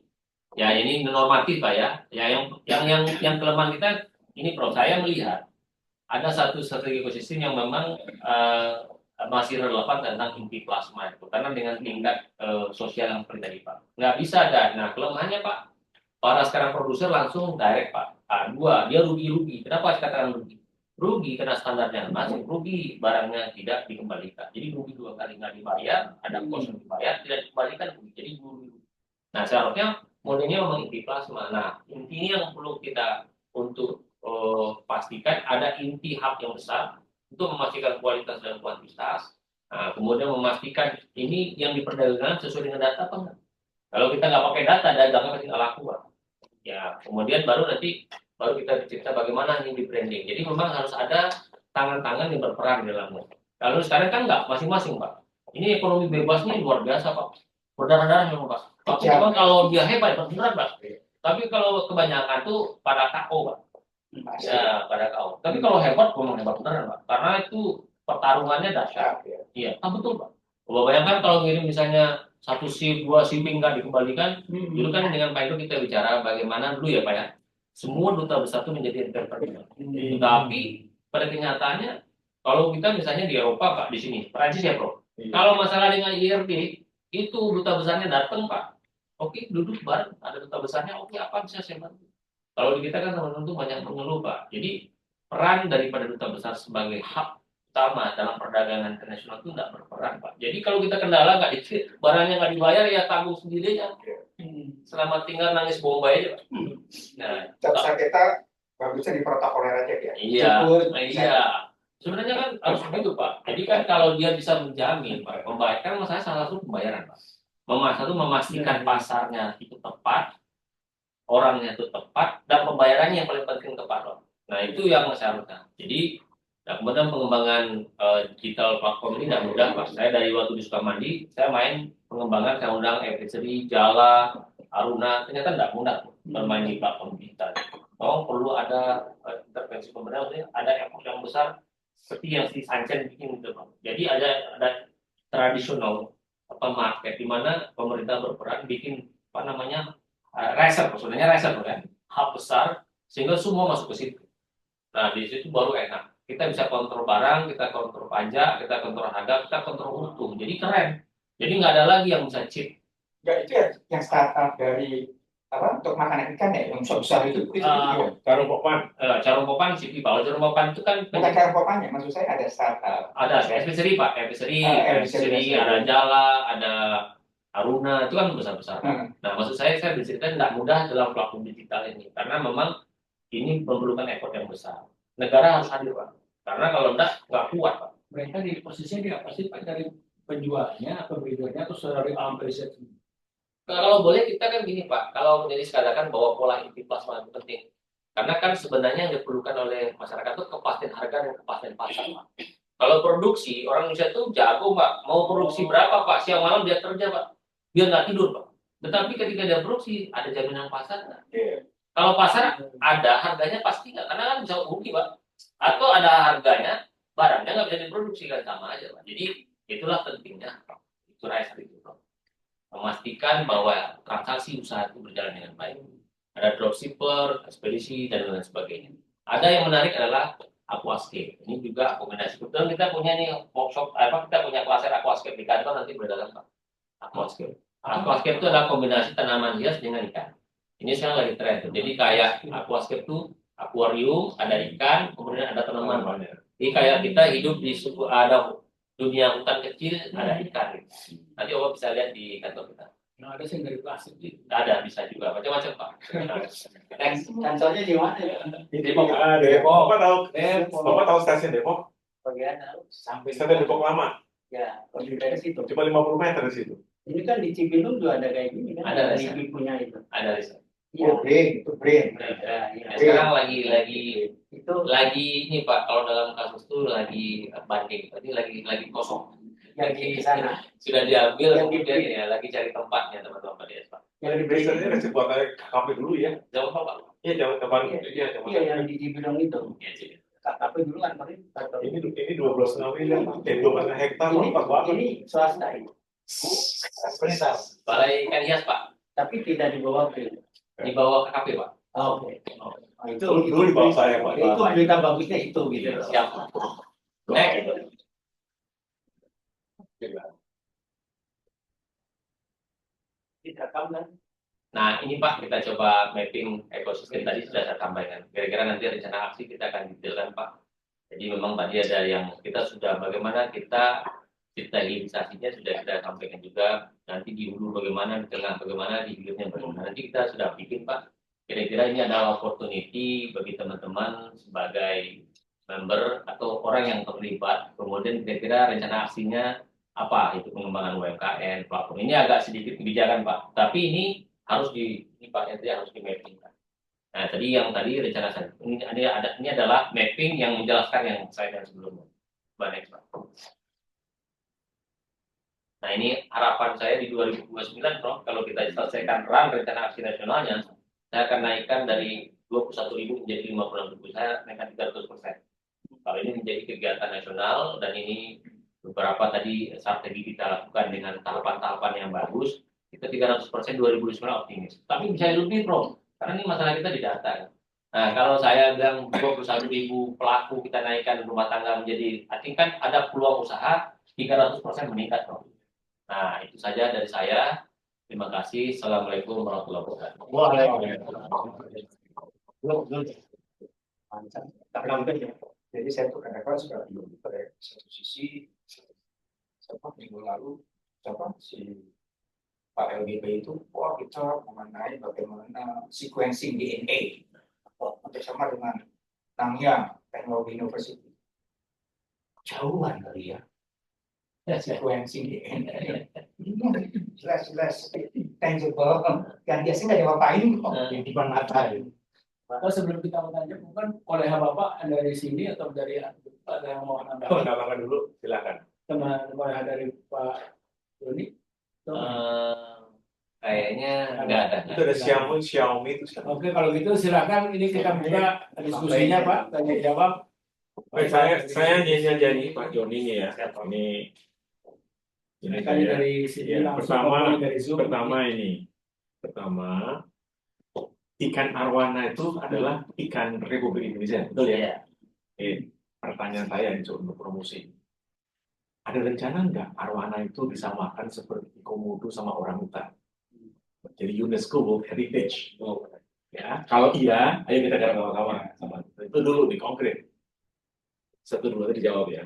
Ya ini normatif Pak ya. Ya yang kelemahan kita ini Prof, saya melihat ada satu strategi ekosistem yang memang masih relevan tentang inti plasma itu karena dengan tingkat sosial yang seperti tadi Pak nggak bisa ada. Nah kelemahannya Pak, para sekarang produser langsung direct Pak. Dua, dia rugi. Kenapa sekarang rugi karena standarnya masih rugi, barangnya tidak dikembalikan, jadi rugi dua kali, nggak dibayar, ada kos yang dibayar, tidak dikembalikan, jadi rugi. Nah seharusnya modelnya memang inti plasma. Nah intinya yang perlu kita untuk pastikan ada inti hub yang besar untuk memastikan kualitas dan kuantitas. Nah, kemudian memastikan ini yang diperdagangkan sesuai dengan data apa enggak. Kalau kita nggak pakai data, dagangnya pasti nggak laku, Pak. Ya, kemudian baru kita cerita bagaimana ini di branding. Jadi memang harus ada tangan-tangan yang berperan di dalamnya. Kalau sekarang kan nggak masing-masing, Pak. Ini ekonomi bebasnya luar biasa, Pak. Berdarah-darah memang, Pak. Tapi memang kalau dia hebat, benar, Pak. Tapi kalau kebanyakan tuh pada KO, Pak. Ya, pada kau. Tapi kalau hebat, memang hebat beneran, Pak. Karena itu pertarungannya dahsyat. Iya, betul, Pak. Coba bayangkan kalau ngirim misalnya satu shift, dua shipping nggak dikembalikan, dulu kan dengan Pak Ido kita bicara bagaimana dulu ya, Pak ya. Semua duta besar itu menjadi entrepreneur. Tapi pada kenyataannya, kalau kita misalnya di Eropa, Pak, di sini, Prancis ya, Bro. Kalau masalah dengan IRD, itu duta besarnya datang, Pak. Oke, duduk bareng, ada duta besarnya, oke, apa bisa saya bantu? Kalau di kita kan teman-teman tuh banyak mengeluh Pak. Jadi peran daripada duta besar sebagai hub utama dalam perdagangan internasional itu tidak berperan Pak. Jadi kalau kita kendala barangnya nggak dibayar ya tanggung sendiri ya. Selamat tinggal nangis bombay aja Pak. Nah, Besar kita bagusnya di protokoler aja ya. iya, iya. Sebenarnya kan harus begitu Pak. Jadi kan kalau dia bisa menjamin Pak, kan masalah salah satu pembayaran Pak. Memastikan pasarnya itu tepat, orangnya itu tepat, dan pembayarannya yang paling penting tepat loh. Nah itu yang seharusnya. Jadi kemudian pengembangan digital platform ini tidak mudah Pak. Saya dari waktu di Sukamandi, saya main pengembangan, saya undang Episeri, Jala, Aruna, ternyata tidak mudah bermain di platform digital. Memang perlu ada intervensi pemerintah, ada effort yang besar seperti yang si Sancen bikin gitu Pak. Jadi ada tradisional market di mana pemerintah berperan bikin apa namanya reser, maksudnya reser kan, hub besar sehingga semua masuk ke situ. Nah di situ baru enak. Kita bisa kontrol barang, kita kontrol pajak, kita kontrol harga, kita kontrol untung. Jadi keren. Jadi nggak ada lagi yang bisa cheat. Ya itu yang startup dari apa untuk makanan ikan ya yang besar itu. Carung Popan. Carung Popan sih, kalau Carung Popan itu kan bukan Carung Popan ya, maksud saya ada startup. Ada Episeri Pak, Episeri, ada Jala, ada Aruna, itu kan besar-besar. Nah, maksud saya bercerita tidak mudah dalam platform digital ini, karena memang ini memerlukan effort yang besar. Negara harus hadir, Pak. Karena kalau enggak kuat, Pak. Mereka di posisinya dia pasti Pak dari penjualnya atau breedernya atau dari alam riset. Kalau boleh kita kan gini, Pak. Kalau menjadi sekadakan bahwa pola inti plasma itu penting. Karena kan sebenarnya yang diperlukan oleh masyarakat itu kepastian harga dan kepastian pasar, Pak. Kalau produksi, orang Indonesia itu jago, Pak. Mau produksi berapa, Pak? Siang malam dia kerja, Pak. Dia nggak tidur, Pak. Tetapi ketika dia produksi, ada jaminan pasar nggak? Kalau pasar ada, harganya pasti nggak. Karena kan bisa rugi, Pak. Atau ada harganya, barangnya nggak bisa diproduksi kan sama aja, Pak. Jadi itulah pentingnya itu rice itu, Pak. Memastikan bahwa transaksi usaha itu berjalan dengan baik. Ada dropshipper, ekspedisi dan lain sebagainya. Ada yang menarik adalah aquascape. Ini juga akomodasi. Kebetulan kita punya nih workshop, kita punya klaster aquascape di kantor nanti berdatang Pak. Aquascape. Aquascape itu adalah kombinasi tanaman hias dengan ikan. Ini sekarang lagi tren tuh. Jadi kayak aquascape itu akuarium, ada ikan, kemudian ada tanaman. Jadi kayak kita hidup di ada dunia hutan kecil, ada ikan. Nanti Bapak bisa lihat di kantor kita. Nah, ada sih dari plastik gitu. Ada, bisa juga. Macam-macam, Pak. Next. Kantornya di mana ya? Di Depok. Bapak tahu, Depok. Bapak tahu stasiun Depok? Bagian Sampai stasiun Depok lama. ya, lebih dari situ. Cuma 50 meter di situ. Ini kan di Cibinong juga ada kayak gini kan? Ada, Di ada. punya itu. Ada, Lisa. Iya. Itu brain. Ya, ya. Nah, sekarang lagi Itu ini Pak, kalau dalam kasus itu lagi banding, berarti lagi kosong. yang di sana. Sudah diambil, Yang kemudian di- ya lagi cari tempatnya teman-teman Pak Dias, Pak. Yang di Biasanya kasih buat KKP dulu ya. Jawab Pak. Iya, jangan depan. Iya. Iya, jangan. Iya, yang di Cibinong itu. Ya, jadi. KKP dulu kan kemarin. Ini 12,5 miliar, 12 hektar, Pak. Ini swasta ini. Pemerintah. Balai ikan hias Pak, Tapi tidak di bawah BRIN. di bawah KKP Pak. Oke. Itu Dulu di bawah saya, Pak. Itu berita bagusnya itu gitu. Siap. Next. Direkam kan? Nah, ini Pak, kita coba mapping ekosistem tadi sudah saya sampaikan. Kira-kira nanti rencana aksi kita akan detailkan, Pak. Jadi memang tadi ada yang kita sudah bagaimana kita hilirisasinya sudah kita sampaikan juga. Nanti di hulu bagaimana, di tengah bagaimana, di hilirnya bagaimana. Nanti kita sudah bikin, Pak. Kira-kira ini adalah opportunity bagi teman-teman sebagai member atau orang yang terlibat. Kemudian kira-kira rencana aksinya apa? Itu pengembangan UMKM, platform. Ini agak sedikit kebijakan, Pak. Tapi ini harus ini Pak Hendri harus di mapping. Nah, tadi rencana saya ini adalah mapping yang menjelaskan yang saya dan sebelumnya. Next, Pak. Nah, ini harapan saya di 2029, Prof. Kalau kita selesaikan rencana aksi nasionalnya, saya akan naikkan dari 21.000 menjadi 56.000. Saya naikkan 300%. Kalau ini menjadi kegiatan nasional dan ini beberapa tadi strategi kita lakukan dengan tahapan-tahapan yang bagus, kita 300% 2009 optimis. Tapi bisa lebih, Bro. Karena ini masalah kita di data. Nah, kalau saya bilang 21.000 pelaku kita naikkan rumah tangga menjadi, artinya kan ada peluang usaha 300% meningkat, Bro. Nah, itu saja dari saya. Terima kasih. Assalamualaikum warahmatullahi wabarakatuh. Jadi saya tuh kadang-kadang suka bingung pada satu sisi minggu lalu si Pak LGB itu kita mengenai bagaimana sequencing DNA bersama dengan Nanyang Technology University. Jauhan kali ya. Sequencing DNA. Jelas-jelas tangible. Yang biasanya nggak diapa-apain kok di depan mata. Maka sebelum kita bertanya, bukan oleh Bapak dari sini atau dari ada yang mau menambahkan? Menambahkan dulu, silakan. Teman-teman dari Pak Doni? Kayaknya nggak ada. Itu ada Xiaomi itu. Oke, kalau gitu silakan ini kita buka diskusinya Pak, tanya jawab. Baik, saya jadi Pak Joni nih ya. Ini Kali saya. dari sini Ya, langsung dari Zoom. Pertama, ikan arwana itu adalah ikan Republik Indonesia, betul ya? Iya. Pertanyaan saya untuk promosi. Ada rencana nggak arwana itu disamakan seperti komodo sama orangutan? Jadi UNESCO World Heritage. Ya, kalau iya, ayo kita jalan sama-sama. Itu dulu di konkret. Satu dulu tadi dijawab ya.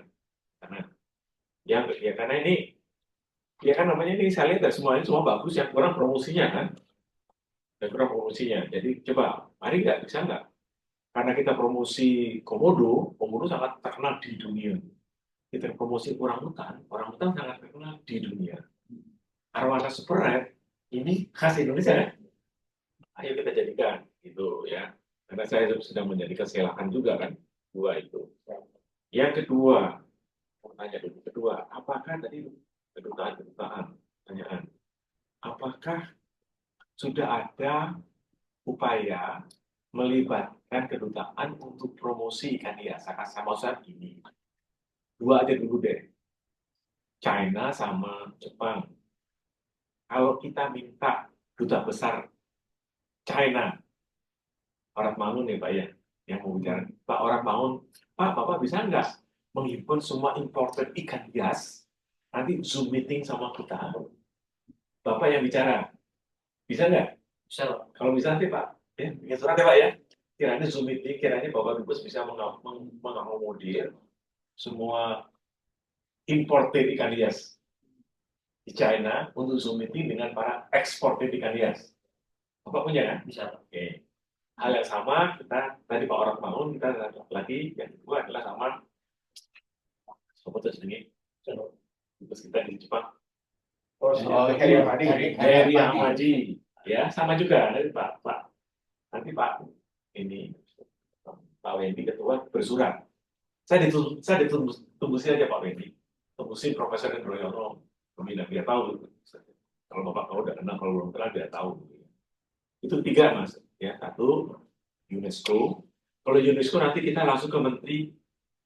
Karena ini ya kan namanya ini saya lihat semuanya semua bagus ya, kurang promosinya kan. Dan kurang promosinya. Jadi coba, mari bisa nggak? Karena kita promosi komodo sangat terkenal di dunia. Kita promosi orangutan sangat terkenal di dunia. Arwana super red ini khas Indonesia ya. Ayo kita jadikan gitu ya. Karena saya sedang menjadi kesilakan juga kan dua itu. Yang kedua, mau tanya dulu. Kedua, apakah tadi kedutaan pertanyaan? Apakah sudah ada upaya melibatkan kedutaan untuk promosi ikan hias sama saat ini? Dua aja dulu deh. China sama Jepang. Kalau kita minta duta besar China, orang bangun nih Pak ya, yang mau bicara. Pak orang bangun, Pak Bapak bisa nggak menghimpun semua imported ikan hias? Nanti Zoom meeting sama kita. Bapak yang bicara, bisa nggak? Bisa, Pak. Kalau bisa nanti Pak, ya, bikin surat ya Pak ya. Kiranya Zoom meeting, kiranya Bapak Dubes bisa mengakomodir semua imported ikan hias di China untuk Zoom meeting dengan para eksportir ikan hias. Bapak punya kan? Bisa, Pak. Oke. Hal yang sama kita tadi Pak orang bangun, kita lagi yang kedua adalah sama sobat ini terus kita di Jepang Oh, Heri Amadi. Heri Amadi ya sama juga nanti nanti Pak ini Pak Wendy ketua bersurat saya ditembusin aja Pak Wendy tembusin Profesor Hendroyono pembina biar tahu kalau Bapak tahu udah kenal kalau belum kenal biar tahu itu 3 Mas ya 1 UNESCO kalau UNESCO nanti kita langsung ke Menteri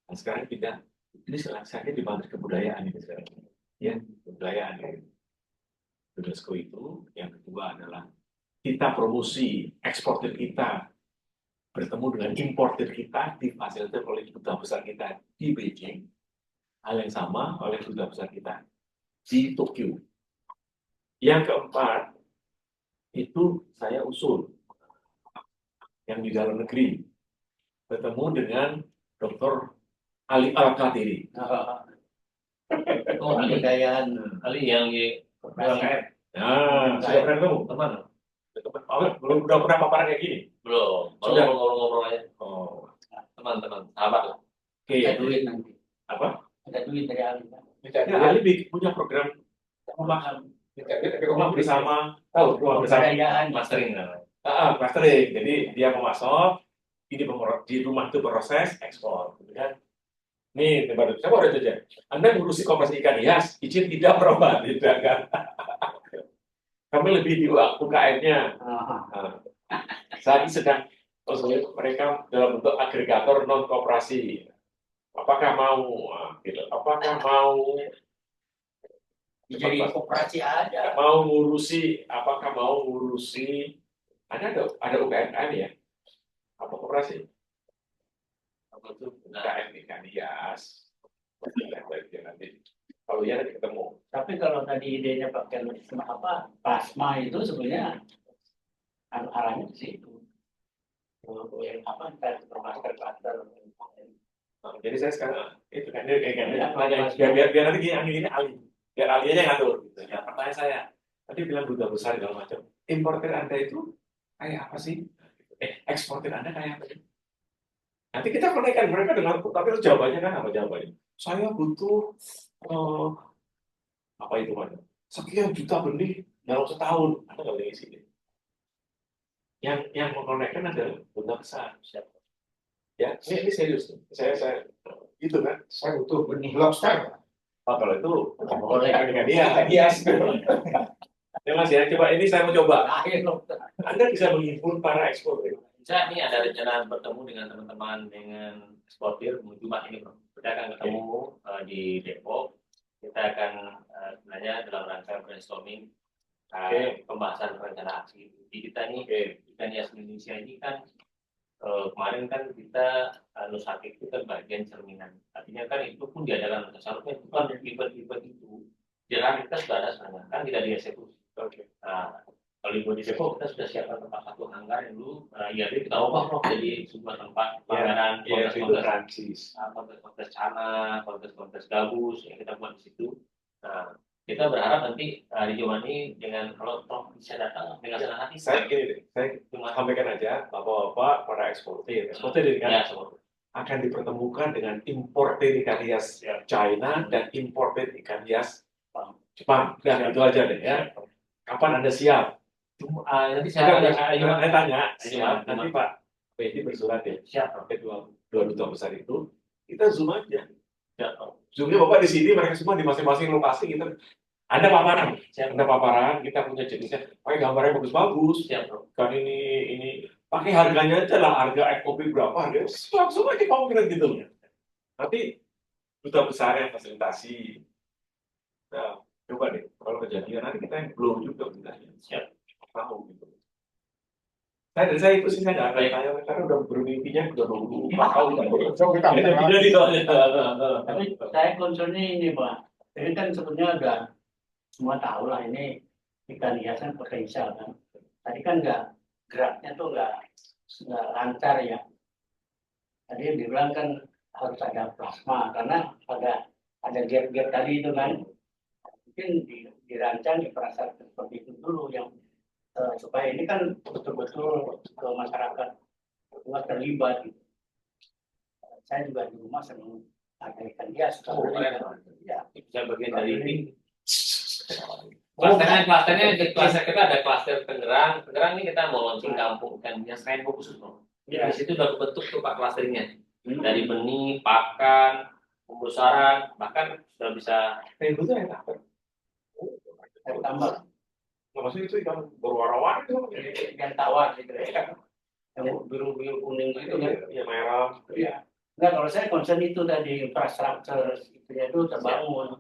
nah, sekarang kita ini saya di Menteri Kebudayaan ini sekarang ya kebudayaan ya. UNESCO itu yang kedua adalah kita promosi eksportir kita bertemu dengan importir kita difasilitasi oleh duta besar kita di Beijing hal yang sama oleh duta besar kita di Tokyo yang keempat itu saya usul yang di dalam negeri bertemu dengan Dr. Ali Al-Qadiri. Oh, kebudayaan. Kali yang di UMKM. Nah, sudah pernah ketemu? teman Belum udah pernah paparan kayak gini? belum, baru Sudah. ngobrol-ngobrol aja. Oh, Teman-teman, sahabat lah. oke. Ada duit nanti. Apa? Ada duit dari Ali. Ya, Ali punya program rumah bersama, rumah bersama. Kebudayaan. Mastering namanya. Clustering. Jadi dia memasok, ini di rumah itu proses ekspor, gitu kan? Nih, baru saya baru aja. Anda ngurusi koperasi ikan hias, izin tidak berubah, tidak kan? Kami lebih di UKM-nya. Saat ini sedang mereka dalam bentuk agregator non koperasi. Apakah mau, gitu? Apakah mau Jadi koperasi ada. mau ngurusi? Apakah mau ngurusi? Ada UKM ya? Apa koperasi? Apa tuh? Nah, UKM ikan hias. Nanti kalau ya nanti ketemu. Tapi kalau tadi idenya pakai apa plasma itu sebenarnya arahnya ke situ. Yang apa cluster. Nah, jadi saya sekarang itu kan biar nanti gini Ali biar Ali aja ngatur gitu. Ya pertanyaan saya tadi bilang duta besar segala macam importer Anda itu kayak apa sih eksportir Anda kayak apa sih nanti kita konekkan mereka dengan tapi jawabannya kan apa jawabannya saya butuh apa itu Pak sekian juta benih dalam setahun Anda nggak boleh isi yang mengkonekkan adalah duta besar ya ini serius saya itu kan Saya butuh benih lobster. kalau itu Boleh. dengan dia hias ya Mas ya coba ini saya mau coba Akhir Anda bisa menghimpun para eksportir saya ini ada rencana bertemu dengan teman-teman dengan eksportir Jumat ini Bro. Kita akan ketemu di Depok. Kita akan sebenarnya dalam rangka brainstorming pembahasan rencana aksi. Jadi kita nih ikan hias Indonesia ini kan kemarin kan kita Nusakik itu kan bagian cerminan. Artinya kan itu pun diadakan seharusnya bukan event-event itu. Jalan kita sudah ada sana kan tidak dieksekusi. Nah, kalau di Depok kita sudah siapkan tempat satu hanggar yang dulu ya kita ubah loh jadi sebuah tempat pameran kontes cana, kontes gabus yang kita buat di situ. Nah, kita berharap nanti di Jawa ini dengan kalau bisa datang dengan senang hati. saya gini deh saya sampaikan aja bapak-bapak para eksportir ini kan akan dipertemukan dengan importir ikan hias China dan importir ikan hias Jepang. Nah, itu aja deh ya. Kapan Anda siap? Nanti saya tanya, siap. Nanti Pak Pedi bersurat ya. Siap. Sampai dua duta besar itu, kita zoom aja. Zoomnya Bapak di sini, mereka semua di masing-masing lokasi gitu. Anda paparan, kita punya jenisnya. Pakai gambarnya bagus-bagus. Kan ini pakai harganya aja lah, harga FOB berapa, langsung aja kamu kira gitu. Nanti duta besar yang fasilitasi. Nah, coba deh, kalau kejadian nanti kita yang blow juga beritanya. Siap. Tahu gitu. Dari saya itu sih saya nggak tanya karena udah bermimpinya udah nunggu. Tahu Tapi saya concernnya ini Pak, ini kan sebenarnya udah semua tahu lah ini ikan hias kan potensial kan. Tadi kan geraknya tuh nggak lancar ya. Tadi dibilang kan harus ada plasma karena ada gap-gap tadi itu kan. Mungkin dirancang diperasaan seperti itu dulu yang supaya ini kan betul-betul ke masyarakat luas terlibat. Gitu. Saya juga di rumah senang ada ikan hias. Ya, Bisa bagian dari ini. Klaster kita ada klaster Tangerang. Tangerang ini kita mau launching kampung ikan hias rainbow khusus, Bro. ya. Di situ udah kebentuk tuh Pak klasternya. Dari benih, pakan, pembesaran, bahkan sudah bisa Itu yang apa? Saya tambah Maksudnya itu ikan berwarna-warni itu. ikan tawar gitu ya. Yang biru-biru kuning gitu kan. Iya, merah. Iya. Enggak, kalau saya concern itu tadi infrastruktur itu terbangun.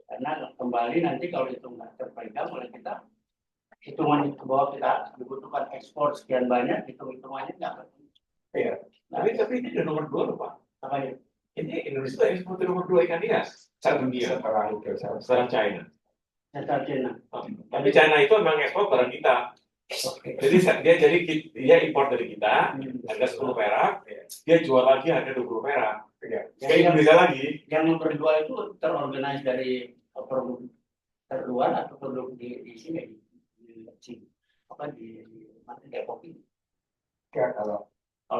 Karena kembali nanti kalau itu nggak terpegang oleh kita, hitungan itu bahwa kita dibutuhkan ekspor sekian banyak, hitungannya nggak berfungsi. Iya. Tapi ini udah nomor 2 loh Pak. Apa ya? Ini Indonesia ekspor nomor 2 ikan hias. Dunia. Sekarang China. Dasar Cina. Tapi China itu memang ekspor barang kita. Jadi dia impor dari kita harga 10 perak, dia jual lagi harga 20 perak. Kayak Indonesia lagi. Yang berdua itu terorganisasi dari produk terluar atau produk di sini di Depok ini. Ya, kalau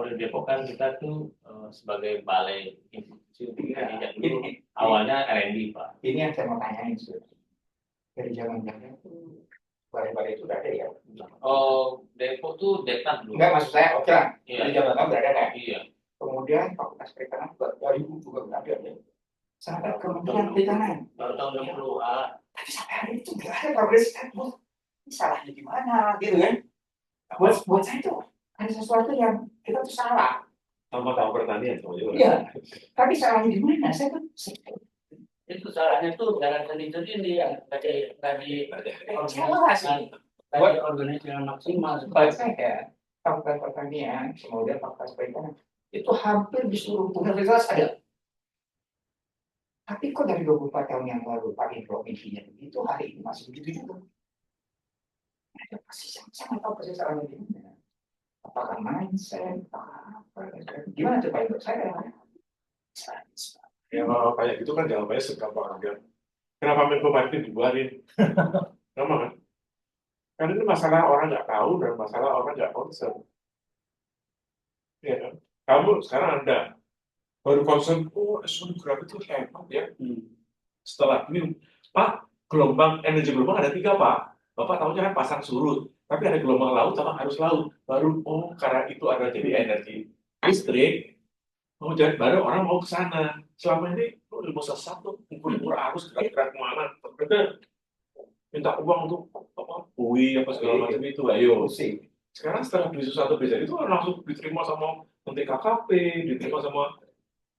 di Depok kan kita tuh sebagai balai institusi untuk pendidikan dulu ini awalnya R&D Pak. yang saya mau tanyain sih. Dari zaman itu balai-balai itu udah ada ya? Depok tuh Dektan dulu. Enggak, maksud saya oke lah. Iya. Dari zaman itu udah ada kan? Iya. Kemudian Fakultas Perikanan juga 2000 juga udah ada ya. Sampai Kementerian Perikanan. Baru tahun 60-an. Tapi sampai hari itu nggak ada progres kan? Ini salahnya di mana gitu kan? Buat saya itu ada sesuatu yang kita tuh salah. Sama tahu pertanian sama juga. Iya. Tapi salahnya di mana? Saya tuh Itu salahnya tuh jalan sendiri ini yang tadi organisasi yang maksimal. buat saya Fakultas Pertanian, kemudian Fakultas Perikanan itu hampir di seluruh universitas ada. Tapi kok dari 24 tahun yang lalu Pak provinsinya begitu, hari ini masih begitu juga. Ada persis yang saya nggak tahu persis salahnya di mana. Apakah mindset, apa? Gimana tuh Pak untuk saya? Ya kalau kayak gitu kan jawabannya segampang aja. Kenapa Menko Maritim dibuarin? Kenapa kan? Karena ini masalah orang nggak tahu dan masalah orang nggak concern. Ya kan? Kamu sekarang Anda baru concern, oceanografi itu hebat ya. Setelah ini, Pak, gelombang energi gelombang ada 3 Pak. Bapak tahunya kan pasang surut, tapi ada gelombang laut sama arus laut. Baru karena itu ada jadi energi listrik. Jadi baru orang mau ke sana. Selama ini lu ilmu sesat tuh ukur arus gerak kemana? Minta uang untuk apa? Bui apa segala macam itu. Ayo. Sekarang setelah beli sesuatu beda itu langsung diterima sama Menteri KKP, diterima sama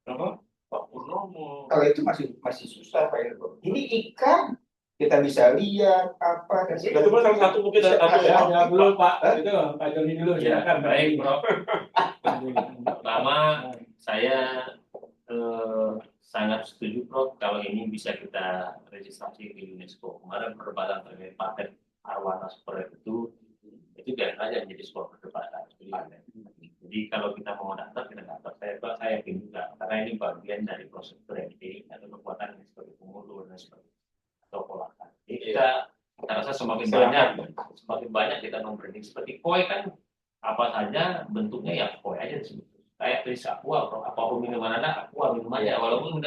apa? Pak Purnomo. Kalau itu masih susah Pak Irbo. Ini ikan kita bisa lihat apa dan Itu cuma salah satu mungkin satu ya. Ya dulu Pak, itu Pak Joni dulu Ya, silakan. baik, Bro. Pertama, saya sangat setuju, Prof, kalau ini bisa kita registrasi di UNESCO. Kemarin perdebatan terkait paten arwana super itu biar aja menjadi sebuah perdebatan. Jadi kalau kita mau daftar, kita daftar. Saya yakin juga, karena ini bagian dari proses branding atau kekuatan sebagai pemulung dan sebagainya. Atau polakan. Jadi kita rasa semakin banyak kita membranding seperti koi kan apa saja bentuknya ya koi aja disebut. Kayak tulis aqua, apapun minuman Anda aqua minumannya walaupun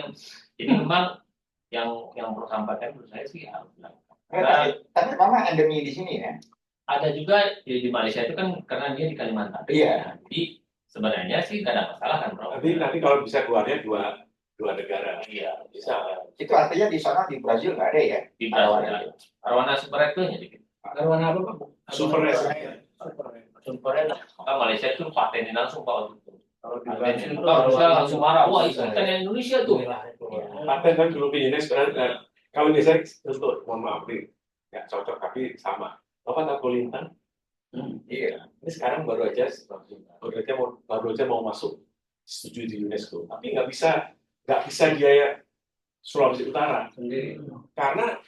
jadi memang yang sampaikan menurut saya sih harus dilakukan. Tapi memang endemi di sini ya. Ada juga di Malaysia itu kan karena dia di Kalimantan. Iya. Jadi sebenarnya sih nggak ada masalah kan, Bro. Nanti kalau bisa keluarnya dua negara. Iya, Bisa. Itu artinya di sana di Brazil nggak ada ya? Di Brazil. Arwana super itu hanya dikit. Arwana apa Pak? Super S. Supernya kan Malaysia itu patenin langsung Pak untuk itu. Kalau di Patenin Brazil itu harusnya langsung marah. Wah, itu ikan yang Indonesia tuh. Iya. paten kan Philippine UNESCO kalau biasanya untuk mohon maaf nih nggak cocok tapi sama. Bapak tahu Lintang? Iya. Ini sekarang baru aja mau masuk setuju di UNESCO, tapi nggak bisa dia Sulawesi Utara Sendiri. karena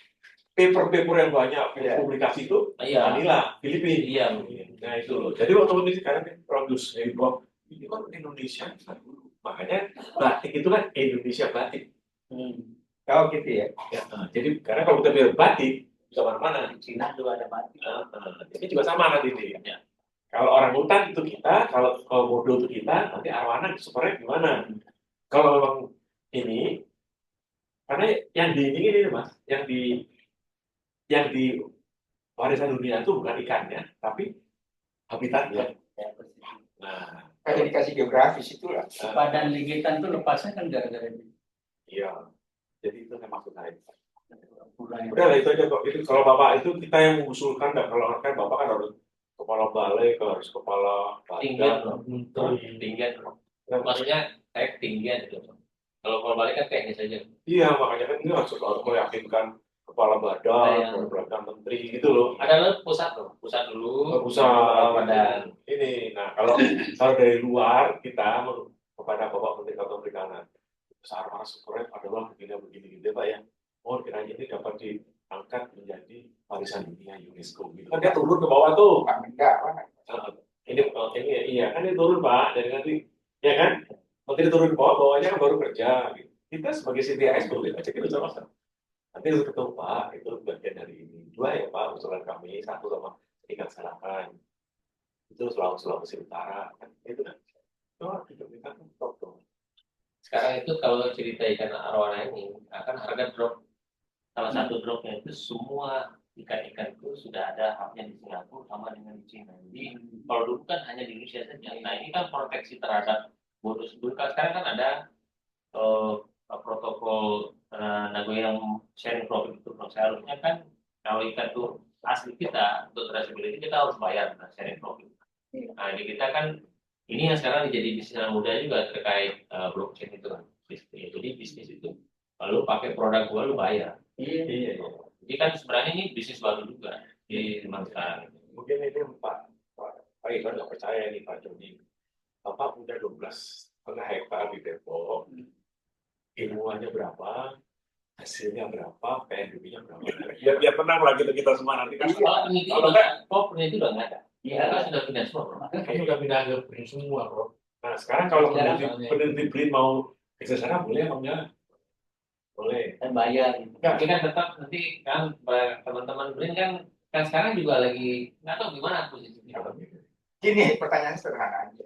paper-paper yang banyak publikasi itu Iya. Manila, Filipina. Iya. Nah itu loh. Jadi waktu ini sekarang kan produce ini kan Indonesia dulu. Makanya batik itu kan Indonesia batik. Oh gitu ya. Ya, jadi karena kalau kita bilang batik bisa mana-mana. Di Cina juga ada batik. Ini juga sama nanti nih. Ya. Kalau orang hutan itu kita, kalau Komodo itu kita, nanti arwana supernya gimana? Kalau memang ini, karena yang ini mas, yang di warisan dunia itu bukan ikannya, tapi habitatnya. Nah, Kayak dikasih geografis itulah. Badan ligitan tuh lepasnya kan gara-gara ini. iya. Jadi itu saya maksud saya. Budaya. Udah lah itu aja kok. Itu kalau bapak itu kita yang mengusulkan, dan kalau kan bapak kan harus kepala balai, harus kepala Tinggian, badan. tinggian. Maksudnya kayak ketinggian gitu. Kalau balik kan kayaknya saja. Iya, makanya kan ini harus meyakinkan kepala badan, Iya. perdana menteri gitu loh. Ada pusat loh, pusat dulu. Pusat Badan. ini. Nah, kalau dari luar kita kepada bapak menteri atau perikanan, besar syukurnya adalah begini gitu Pak ya. Oh, kiranya ini dapat diangkat menjadi warisan dunia UNESCO. Gitu. Kan dia turun ke bawah tuh. Enggak, Ini iya kan ini turun Pak, dari nanti ya kan menteri turun ke bawah, bawahnya kan baru kerja. Gitu. Kita sebagai CTIS boleh aja kita sama-sama. Nanti harus ketemu Pak, itu bagian dari ini. Dua ya Pak, usulan kami, satu sama tingkat Sarapan. Itu Sulawesi Utara, kan itu kan. Itu kita kan top dong. Sekarang itu kalau cerita ikan arwana ini akan harga drop. Salah satu dropnya itu semua ikan-ikan itu sudah ada haknya di Singapura sama dengan di Cina. Jadi kalau dulu kan hanya di Indonesia saja. Nah ini kan proteksi terhadap bonus dulu. Sekarang kan ada protokol Nagoya yang sharing profit itu. Seharusnya kan kalau ikan itu asli kita untuk traceability kita harus bayar sharing profit. Nah di kita kan ini yang sekarang jadi bisnis yang muda juga terkait blockchain itu kan. Jadi bisnis itu lalu pakai produk gua lu bayar. Iya. Jadi kan sebenarnya ini bisnis baru juga di zaman sekarang. Mungkin ini Pak Ivan nggak percaya nih Pak Joni. Bapak punya 12,5 hektar di Depok. Ilmuannya berapa? Hasilnya berapa? PNBP-nya berapa? Biar tenang lah kita semua nanti kan. Kalau peneliti udah nggak ada. Iya kan sudah pindah semua bro. Kan udah pindah ke Brin semua, bro. Nah sekarang kalau Sekarang peneliti BRIN mau ke sana boleh apa enggak? Boleh. Dan bayar. Tapi kan tetap nanti kan teman-teman BRIN kan sekarang juga lagi nggak tahu gimana posisinya. Gini, pertanyaan sederhana aja.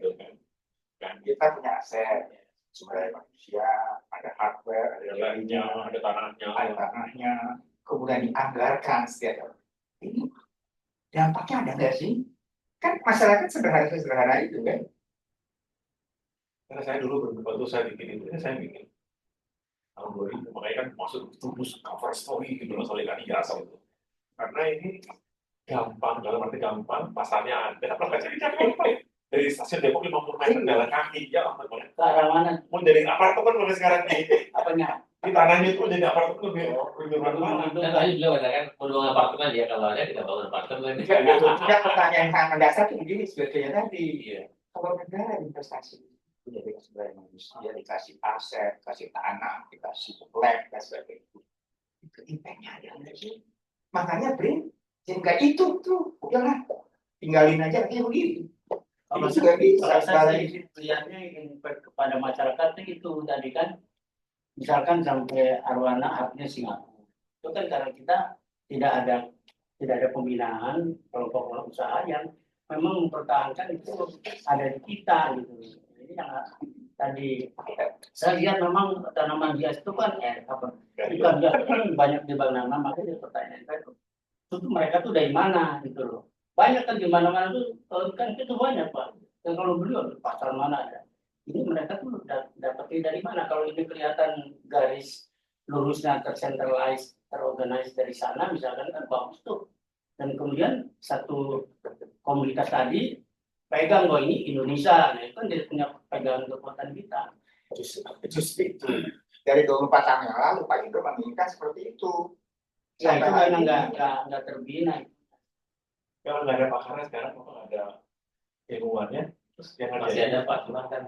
Dan kita punya aset, sumber daya manusia, ada hardware, ada lainnya, ada tanahnya, kemudian dianggarkan setiap tahun. Ini dampaknya ada nggak sih? Kan masyarakat sederhana itu kan. Karena saya dulu waktu saya bikin itu, saya bikin tahun 2000, makanya kan masuk tulis cover story gitu loh soal ikan hias itu. Karena ini gampang, dalam arti gampang, pasarnya ada, apalagi cari Jakarta ya. Dari stasiun Depok 50 meter jalan kaki, ya ampun. Ke arah mana? Mau jadi apartemen mulai sekarang nih. Apanya? Di tanahnya itu jadi apartemen lebih mana? Dan tadi beliau katakan peluang apartemen ya kalau ada kita bangun apartemen. Enggak, pertanyaan yang sangat mendasar itu begini sebetulnya tadi. Iya. Kalau negara investasi menjadi sumber daya manusia, dikasih aset, kasih tanah, dikasih lab dan sebagainya. Itu impact-nya ada nggak sih? Makanya BRIN, jika itu tuh udahlah tinggalin aja kayak begitu. Kalau Itu juga bisa. saya sih lihatnya impact kepada masyarakat itu tadi kan, misalkan sampai arwana haknya Singapura, itu kan karena kita tidak ada pembinaan kelompok usaha yang memang mempertahankan itu ada di kita gitu. Jadi yang tadi saya lihat memang tanaman hias itu kan bukan kan banyak di mana makanya pertanyaan saya itu mereka tuh dari mana gitu loh. Banyak kan di mana-mana tuh kan itu banyak Pak. Dan kalau beliau di pasar mana ada. Ini mereka tuh dapatnya dari mana? Kalau ini kelihatan garis lurusnya tercentralized, terorganize dari sana misalkan kan bagus tuh. Dan kemudian satu komunitas tadi pegang bahwa ini Indonesia, nah itu kan dia punya pegangan kekuatan kita. Justru itu. dari 24 tahun yang lalu Pak Indro menginginkan seperti itu. Ya itu Sampai hari karena ini. nggak terbina. Kalau nggak ada pakarnya sekarang, kalau ada ilmuwannya, terus yang Masih ada. ada Pak, cuman kan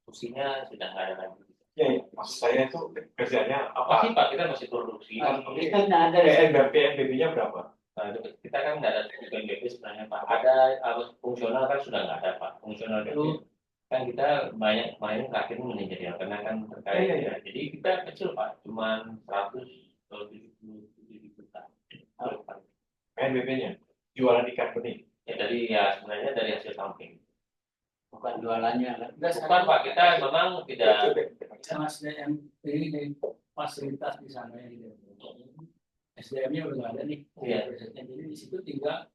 fungsinya sudah nggak ada lagi. Ya, maksud saya itu kerjanya Masih apa? Pak, kita masih produksi. Ini kan nggak ada ya. PNBP-nya berapa? Nah, kita kan nggak ada PNBP sebenarnya Pak. Ada fungsional kan sudah nggak ada Pak. Fungsional itu kan kita banyak main terakhir manajerial karena kan terkait ya. Jadi kita kecil Pak, cuman 177 juta. PNBP-nya jualan ikan benih. Ya dari ya sebenarnya dari hasil samping. Bukan jualannya kan. Bukan Pak, kita memang tidak Sama SDM ini fasilitas di sana ini. SDM-nya udah nggak ada nih. Iya. Jadi di situ tinggal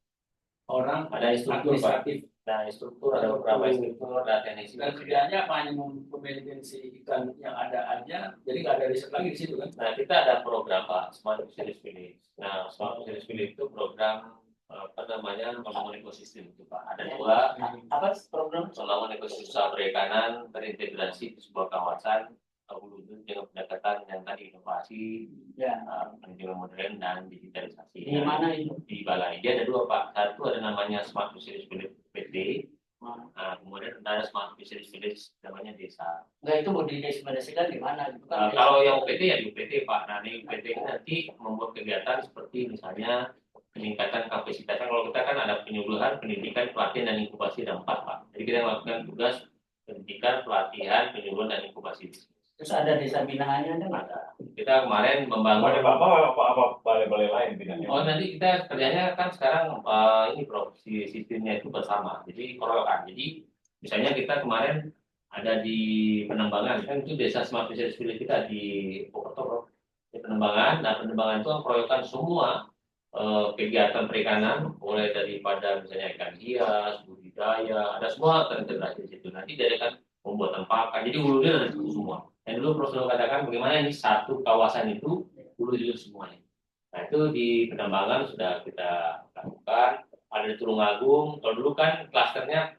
orang ada instruktur Pak. administratif. Nah, instruktur ada beberapa instruktur, ada teknisi. Dan kerjanya apa hanya memaintensi ikan yang ada aja, jadi nggak ada riset lagi di situ kan? Nah, kita ada program Pak, Smart Fisheries Village. Nah, Smart Fisheries Village itu program apa namanya membangun ekosistem itu Pak. Ada dua Apa program? membangun ekosistem usaha perikanan terintegrasi di sebuah kawasan hulu dengan pendekatan yang tadi inovasi, Ya. manajemen modern dan digitalisasi. Di mana itu? Di Balai. Dia ada dua Pak. Satu ada namanya Smart Fisheries Village PT. Nah, kemudian ada Smart Fisheries Village namanya desa. Enggak itu mau didesimasikan di mana? Itu kan Kalau yang UPT ya di UPT Pak. Nah di UPT ini nanti membuat kegiatan seperti misalnya peningkatan kapasitas. Kalau kita kan ada penyuluhan, pendidikan, pelatihan dan inkubasi ada 4 Pak. Jadi kita melakukan tugas pendidikan, pelatihan, penyuluhan dan inkubasi. terus ada desa binaannya kan ada. Kita kemarin Ada membangun. apa balai-balai lain bidangnya? Oh nanti kita kerjanya kan sekarang ini Bro, sistemnya itu bersama. Jadi keroyokan. Jadi misalnya kita kemarin ada di Penambangan, kan itu desa Smart Fisheries Village kita di Purwokerto, Bro. Di Penambangan, nah Penambangan itu keroyokan semua kegiatan perikanan, mulai daripada misalnya ikan hias, budidaya, ada semua terintegrasi di situ. Nanti dari kan pembuatan pakan, jadi hulunya ada di situ semua. Dan dulu Prof selalu katakan bagaimana ini satu kawasan itu hulu hilir semuanya. Nah itu di Penambangan sudah kita lakukan. Ada di Tulungagung. Kalau dulu kan klasternya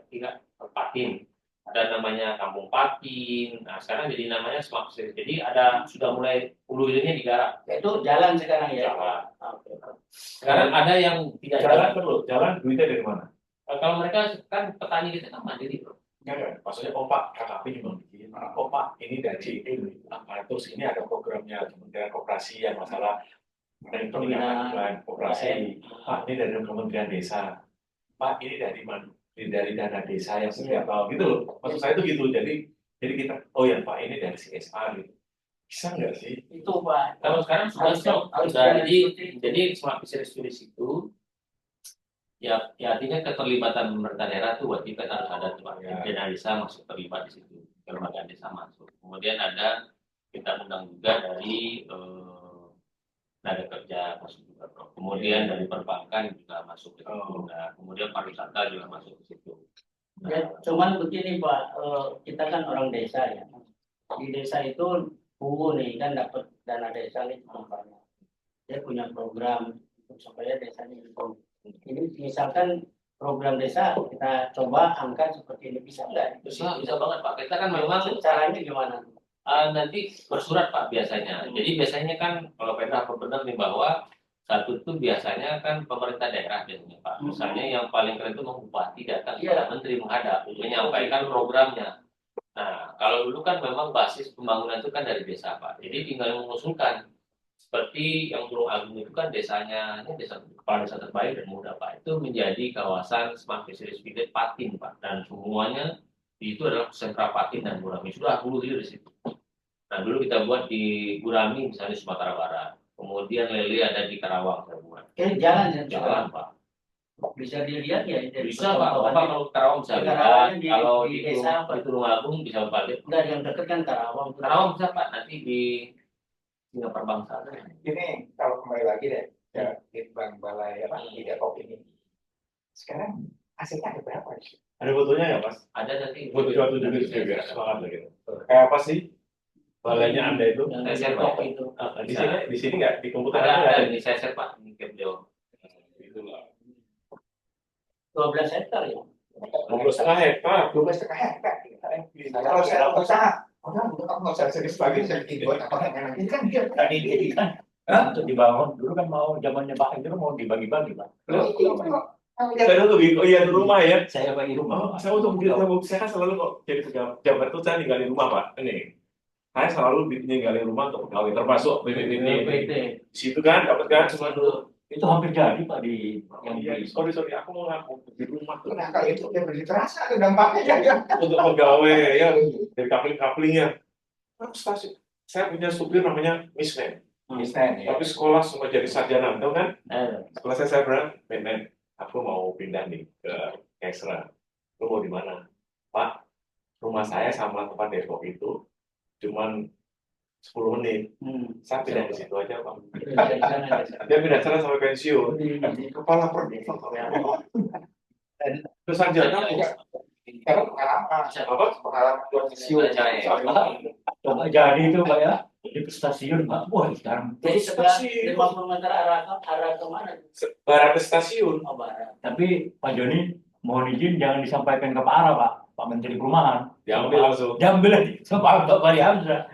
tiga Patin. Ada namanya Kampung Patin. Nah sekarang jadi namanya Smart Fisheries. Jadi ada sudah mulai hulu hilirnya digarap. Itu jalan sekarang ya. Jalan. Oke. Sekarang ada yang tidak Jalan perlu, jalan duitnya dari mana? Kalau mereka kan petani kita kan mandiri Bro. Enggak, maksudnya opak KKP juga bikin. Opak ini dari ini. Terus ini ada programnya Kementerian Koperasi yang masalah peningkatan koperasi. Pak ini dari Kementerian Desa. Pak ini dari mana? Dari dana desa yang setiap tahun gitu loh. Maksud saya itu gitu. Jadi kita oh ya Pak ini dari CSR gitu. Bisa nggak sih? Itu Pak. Kalau sekarang sudah Harus sudah diikuti. jadi Smart Fisheries Village itu ya artinya keterlibatan pemerintah daerah itu wajib kan harus ada tuh Pak. Dana desa masuk terlibat di situ, kelembagaan desa masuk. Kemudian ada kita undang juga dari tenaga kerja masuk juga Prof. Kemudian dari perbankan juga masuk ke situ. Nah, kemudian pariwisata juga masuk ke situ. Nah, Ya, cuman begini Pak, kita kan orang desa ya. Di desa itu Bungu nih kan dapat dana desa nih cukup banyak. Dia punya program supaya desanya itu. Ini misalkan program desa kita coba angkat seperti ini bisa nggak? bisa banget Pak. Kita kan memang Caranya gimana? nanti bersurat Pak biasanya. Jadi biasanya kan kalau Pemda benar nih bahwa satu itu biasanya kan pemerintah daerah biasanya Pak. Misalnya yang paling keren itu bupati datang kepada menteri menghadap, menyampaikan programnya. Nah kalau dulu kan memang basis pembangunan itu kan dari desa Pak. Jadi tinggal mengusulkan. Seperti yang Tulung Agung itu kan desanya, ini desa kepala desa terbaik dan muda Pak. Itu menjadi kawasan Smart Fisheries Village Patin Pak. Dan semuanya itu adalah sentra Patin dan Gurami. Sudah hulu hilir di situ. Nah dulu kita buat di Gurami misalnya Sumatera Barat. Kemudian Lele ada di Karawang saya buat. Jalan ya. Jalan Pak. Bisa dilihat ya. Bisa Pak. Bapak kalau Karawang bisa lihat. Kalau di desa di Tulung Agung bisa balik. Enggak yang dekat kan Karawang. Karawang bisa Pak. Nanti di Singapura Bangsa. Ini kalau kembali lagi deh ya di Bank Balai apa di Depok ini. Sekarang hasilnya ada berapa sih? Ada fotonya nggak Mas? Ada nanti. Buat suatu dulu biar semangat lah gitu. Kayak apa sih balainya Anda itu? Yang Saya di share, Depok Pak. itu. Di sini nggak di komputer Ada di saya share Pak. Ini ke beliau. Itulah. 12 hektar ya. 12,5 hektar. 12,5 hektar. Kalau saya usaha udah kamu nggak usah serius lagi, saya bikin buat apa kan? Ini kan dia tadi dia kan. Untuk dibangun dulu kan mau zamannya Pak Hendro mau dibagi-bagi Pak. Loh, Saya dulu oh iya di rumah ya. Saya bagi rumah. Oh, saya untuk saya kan selalu kok jadi pejabat itu saya ninggalin rumah Pak. Ini saya selalu ninggalin rumah untuk pegawai termasuk BPPT. PT. Di situ kan dapat kan semua dulu. Itu hampir jadi Pak di yang Iya, di sorry aku mau ngaku di rumah tuh nah kalau itu yang berarti terasa tuh dampaknya ya. untuk pegawai ya dari kapling-kaplingnya. Terus stasiun saya punya supir namanya Misnen. Misnen ya. Tapi sekolah semua jadi sarjana, tahu kan? Eh, Setelah saya bilang, Men, aku mau pindah nih ke Kesra. Lu mau di mana? Pak, rumah saya sama tempat Depok itu cuman 10 menit. Saya pindah di situ aja, Pak. Dia pindah sana sampai pensiun. Kepala perdikat. Terus sarjana, Karena pengalaman. apa? Pengalaman buat siul. coba jadi itu Pak ya di stasiun Pak. Wah sekarang Jadi sebelah 50 meter arah kemana? Barat ke stasiun. Oh, barat. tapi Pak Joni mohon izin jangan disampaikan ke Pak Ara Pak, Pak Menteri Perumahan. Diambil langsung. Diambil aja sama Pak Fahri Hamzah.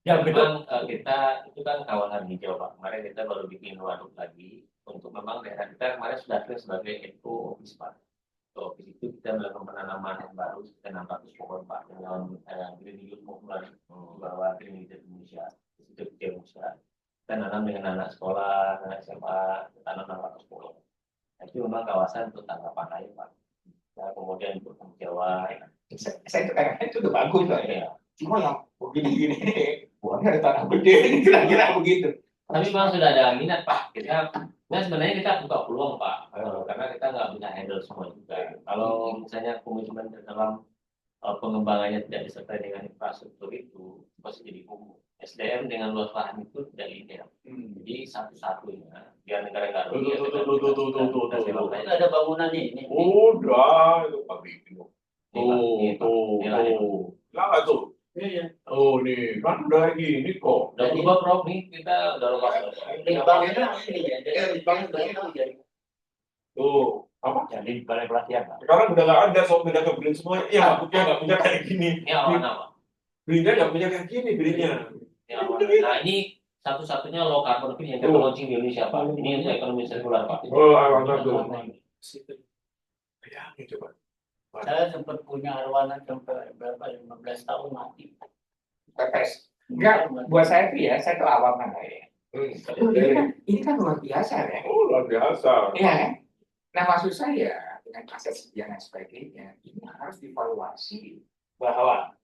Diambil. Memang kita itu kan kawasan hijau Pak. Kemarin kita baru bikin waduk lagi untuk memang daerah kita kemarin sudah clear sebagai eco office Pak. So, di situ kita melakukan penanaman yang baru sekitar 600 pohon Pak dengan Green Youth Movement bahwa Green Youth Indonesia di situ kita bisa kita nanam dengan anak sekolah, anak SMA, kita tanam 600 pohon. Nah, itu memang kawasan untuk tangkapan air Pak. Nah, kemudian untuk Jawa, Saya itu kayaknya itu udah bagus lah ya. ya. Cuma yang begini-gini, buahnya ada tanah gede, kira-kira begitu. Tapi memang sudah ada minat Pak. Nah sebenarnya kita buka peluang Pak, karena kita nggak bisa handle semua juga. Kalau misalnya komitmen dalam pengembangannya tidak disertai dengan infrastruktur itu pasti jadi kumuh. SDM dengan luas lahan itu tidak linear. Jadi satu-satunya biar negara nggak rugi. Tuh. Itu ada bangunan ini. Udah, itu Pak bikin. Nih, Pak. Tuh. Lah tuh. Iya. Oh nih, kan udah gini kok. Udah berubah Prof nih, kita udah lupa. Litbangnya ini ya. Jadi litbangnya jadi. Tuh, apa? Jadi balai pelatihan Pak. Sekarang udah nggak ada, soal pindah ke Brin semua. Iya, nggak punya kayak gini. Ini awana Pak. Brinnya nggak punya kayak gini, Brinnya. Ini awana. Nah ini satu-satunya low carbon film yang kita launching di Indonesia Pak. Ini untuk ekonomi sirkular Pak. Oh, awana tuh. Bayangin coba. Saya sempat punya arwana sampai berapa 15 tahun mati. Pepes. Enggak, buat saya itu ya, saya tuh awam kan ya. Ini kan luar biasa ya. Oh, luar biasa. Iya kan? Nah maksud saya dengan aset sekian dan sebagainya, ini harus dievaluasi bahwa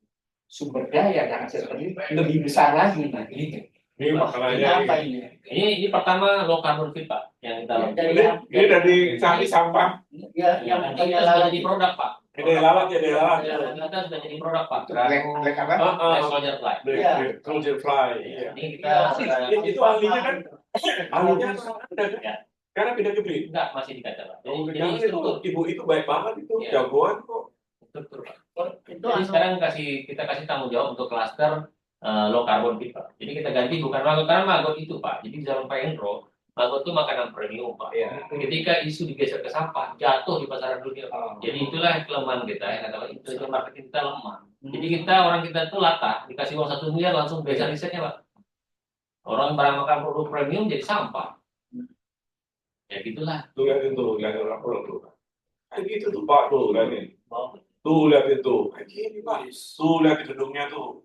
sumber daya dan aset seperti ini lebih besar lagi nanti. Ini Ini makanannya. apa ini? Ini pertama low carbon fit Pak yang kita launching. Ini dari cari sampah. Ya, yang Nanti punya kita sudah lalat jadi produk Pak. Ini lalat ya, ini lalat. Ya, kita sudah jadi produk Pak. Black apa? Black soldier fly. Soldier fly. Iya. Ini kita Itu ahlinya kan? Ahlinya ada kan? Ya. Karena pindah ke Brin. enggak masih dikaca Pak. Oh, Jadi jangan struktur itu, ibu itu baik banget itu, Iya. jagoan kok. struktur Pak. itu Jadi sekarang kita kasih tanggung jawab untuk klaster low carbon fit Pak. Jadi kita ganti bukan maggot karena maggot itu Pak. Jadi di zaman Pak Hendro, maggot itu makanan premium Pak. Iya. Ketika isu digeser ke sampah, jatuh di pasaran dunia Pak. Jadi itulah kelemahan kita ya, katakan intellectual marketing kita lemah. Jadi orang kita tuh latah, dikasih uang 1 miliar langsung belajar risetnya Pak. Orang barang makan produk premium jadi sampah. Ya gitulah. Tuh lihatin tuh, lihatin orang tuh. Kayak gitu tuh Pak, tuh lihatin. Wow. Tuh lihatin tuh, kayak gini Pak. Tuh lihatin gedungnya tuh.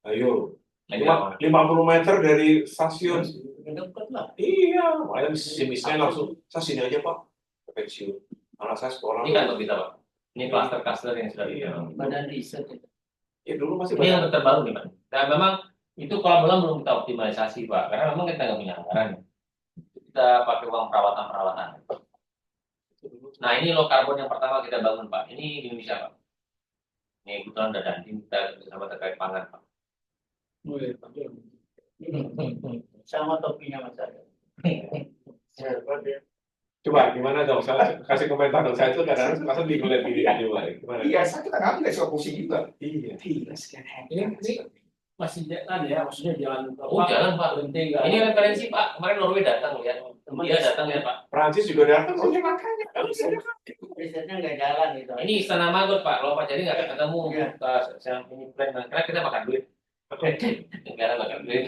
Ayo. Lagi 50 meter dari stasiun. dekat lah. Iya, makanya semisnya langsung, saya sini aja Pak, ke pensiun. Anak saya sekolah. Ini kan kita Pak. Ini cluster yang sudah Iya. Badan riset itu. Ya dulu masih Ini yang banyak. terbaru nih Pak. Nah memang itu kalau belum kita optimalisasi Pak, karena memang kita nggak punya anggaran. Kita pakai uang perawatan. Nah ini low carbon yang pertama kita bangun Pak. Ini di Indonesia Pak. Ini kebetulan ada dandim kita bersama terkait pangan Pak. Sama topinya Mas Aryo. Coba gimana dong? Saya kasih komentar dong. Saya itu kadang-kadang masa di ngeliat diri aja Pak. Gimana? Iya, saya juga ngambil ekstra pusing juga. Iya. Gila sekian Ini hektar. masih jalan ya, maksudnya jalan. Oh jalan Pak. Berhenti nggak? Ini referensi Pak. Kemarin Norway datang lihat. Dia datang lihat Pak. Prancis juga datang. Oh, ya makanya. risetnya nggak jalan gitu. Ini istana Magot Pak, kalau Pak jadi nggak ketemu Iya. yang ini plan, karena kita makan duit. Negara makan duit.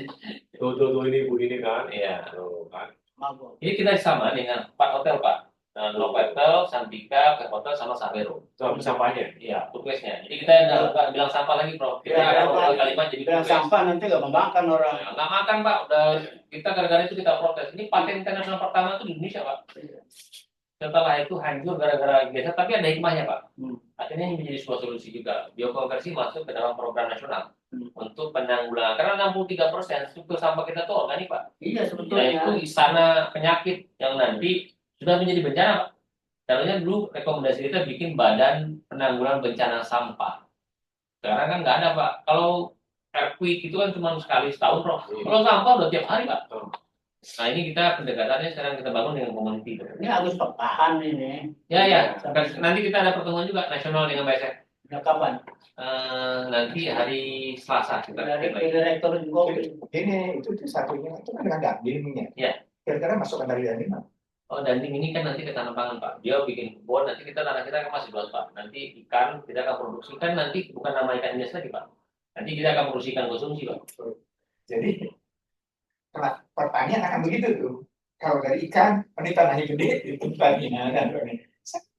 Tuh ini Bu ini kan. Iya. Tuh kan. Mabuk. Ini kita sama dengan 4 hotel Pak. Novotel, Santika, Hotel sama Savero. Soal sampahnya. Iya, tugasnya. Jadi kita nggak bilang sampah lagi, Bro. Kita Iya, akan Pak. berubah kalimat jadi Bilang tugas. sampah nanti nggak memakan orang. Nggak makan Pak, udah kita gara-gara itu kita protes. Ini paten internasional pertama itu di Indonesia Pak. Setelah itu hancur gara-gara biasa, tapi ada hikmahnya Pak. Akhirnya ini menjadi sebuah solusi juga. Biokonversi masuk ke dalam program nasional untuk penanggulangan. Karena 63% struktur sampah kita tuh organik Pak. Iya Nah sebetulnya. itu istana penyakit yang nanti sudah menjadi bencana Pak. Caranya dulu rekomendasi kita bikin badan penanggulangan bencana sampah. Sekarang kan nggak ada Pak. Kalau earthquake itu kan cuma sekali setahun Bro. Kalau sampah udah tiap hari Pak. Nah ini kita pendekatannya sekarang kita bangun dengan community. Ini harus pertahan ini. Ya. Nanti kita ada pertemuan juga nasional dengan BSF. Udah kapan? Nanti hari Selasa kita Dari lagi. direktur Gopi. Ini itu satunya itu kan dengan dagingnya. Iya. Kira-kira masukkan dari daging mana? Oh, danding ini kan nanti ke tanam pangan Pak. Dia bikin kebun, nanti tanah kita kan masih luas Pak. Nanti ikan kita akan produksi kan nanti bukan nama ikan biasa lagi Pak. Nanti kita akan produksi ikan konsumsi Pak. Jadi pertanian akan begitu tuh. Kalau dari ikan, ini tanahnya gede, itu pertanian kan.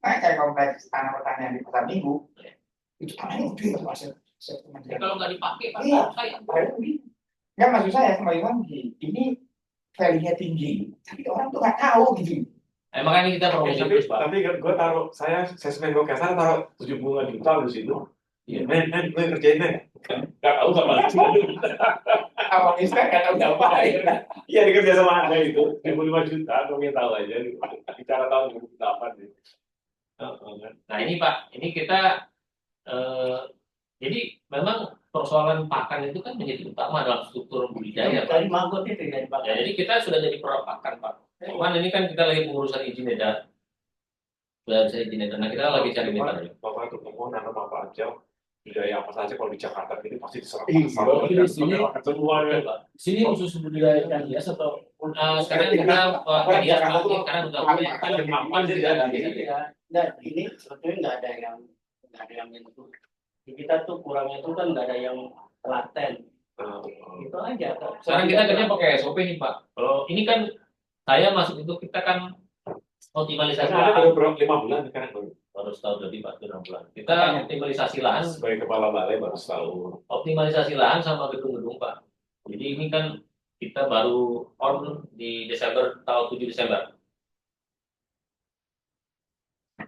Nah, kayak kompleks tanah pertanian di pasar minggu, itu tanahnya gede Pak. Ya, kalau nggak dipakai Pak, Iya. saya. Nggak, maksud saya kembali lagi, ini value-nya tinggi, tapi orang tuh nggak tahu gitu. Makanya kita promosi terus Pak. Tapi gue taruh, saya semen gue kasar taruh 75 juta di situ. Iya, men, gue kerjain men. Gak tahu sama Awal Islam nggak tahu apa ya. Iya dikerja sama anda itu 75 juta, gue tahu aja. Bicara tahun 2008 gitu. Nah ini Pak, ini kita jadi memang persoalan pakan itu kan menjadi utama dalam struktur budidaya Pak. Dari Magot itu dari Ya, Pak. jadi kita sudah jadi produk pakan Pak. Cuman ini kan kita lagi pengurusan izin edar. Sudah bisa izin edar. Nah kita lagi cari mitra. Bapak ketemu nanam apa aja, budaya apa saja kalau di Jakarta ini pasti diserap Iya, di sini. semua ya. Sini khusus budidaya ikan hias atau Sekarang kita dia sekarang udah punya Aman sih ya. Nah, ini sebetulnya nggak ada yang menyentuh. Di kita tuh kurangnya tuh kan nggak ada yang telaten. Itu aja. Sekarang kita kerja pakai SOP nih Pak. Kalau ini kan saya masuk itu kita kan optimalisasi Karena ada lahan. baru 5 bulan sekarang Baru setahun lebih Pak, 6 bulan. Kita optimalisasi lahan, sebagai kepala balai baru setahun. optimalisasi lahan sama gedung-gedung Pak. Jadi ini kan kita baru on di Desember, tanggal 7 Desember.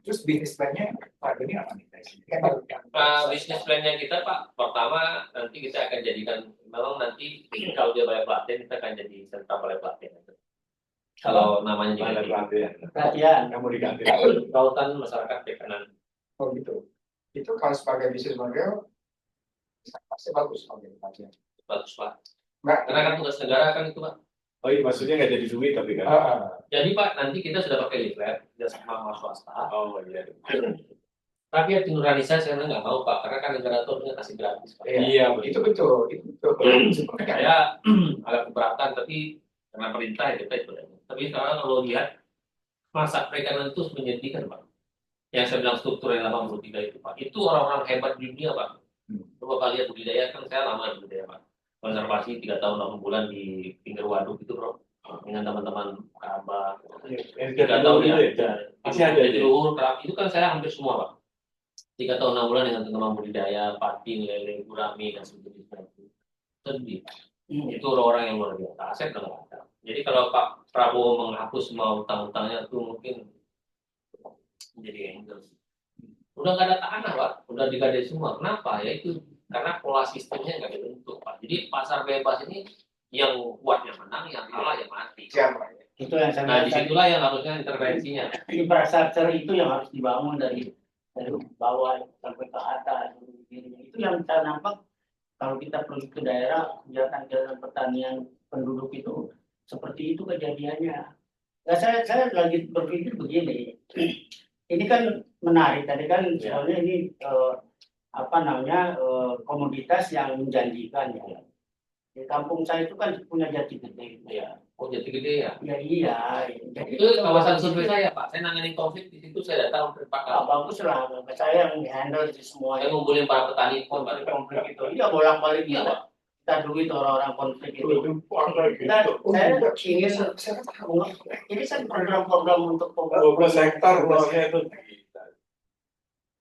Terus bisnis plan-nya Pak Doni apa nih? Bisnis plan-nya kita Pak, pertama nanti kita akan jadikan, memang nanti kalau dia balai pelatihan kita akan jadi sentra balai pelatihan. Kalau namanya juga Ada pelatihan. Perhatian. Kamu diganti. Lautan Masyarakat Perikanan. Oh gitu. Itu kalau sebagai bisnis model pasti bagus kalau jadi pelatihan. Bagus Pak. Nggak, Karena kan tugas negara kan itu Pak. Oh iya maksudnya nggak jadi duit tapi kan. Jadi Pak, nanti kita sudah pakai leaflet kerjasama sama swasta. Oh iya. Tapi ya nurani saya nggak mau Pak, karena kan negara tuh punya kasih gratis Pak. Iya itu betul. Itu betul. Sebenarnya Saya agak keberatan, tapi karena perintah ya kita itu. Tapi sekarang kalau lihat masa perikanan itu menyedihkan Pak. Yang saya bilang struktur yang 83 itu Pak, itu orang-orang hebat di dunia Pak. Coba kalian budidaya, kan saya lama di budidaya Pak. Konservasi 3 tahun 8 bulan di pinggir waduk itu Bro. Dengan teman-teman kerabat. 3 tahun ya. Masih ada Jadi ya? luhur kerap itu kan saya hampir semua Pak. 3 tahun 6 bulan dengan teman-teman budidaya, patin, lele, gurami dan sebagainya. Sedih. Itu orang-orang yang luar biasa. Aset kalau ada. Jadi kalau Pak Prabowo menghapus semua utang-utangnya itu mungkin menjadi angel. Udah nggak ada tanah Pak, udah digadai semua. Kenapa? Ya itu karena pola sistemnya nggak dibentuk Pak. Jadi pasar bebas ini yang kuatnya menang, yang kalah yang mati. siapa ya? Itu yang saya Nah bilang tadi. disitulah yang harusnya intervensinya. Infrastruktur itu yang harus dibangun dari bawah sampai ke atas. Itu yang saya nampak kalau kita pergi ke daerah kegiatan pertanian penduduk itu seperti itu kejadiannya. Nah, saya lagi berpikir begini, ini kan menarik tadi kan soalnya ini komoditas yang menjanjikan ya. Di kampung saya itu kan punya jati gede, ya. Oh, Jati Gede ya. Ya iya. Jadi Itu kawasan survei saya, Pak. Saya nanganin konflik di situ, saya datang ke Pak. bagus lah. Saya yang handle di semua Saya itu. ngumpulin para petani pun, Pak. Konflik itu. Iya bolak-balik Iya, Pak. Kita duit orang-orang konflik itu. Warna Kita, saya ingin ini kan program-program untuk 12 hektar luasnya itu.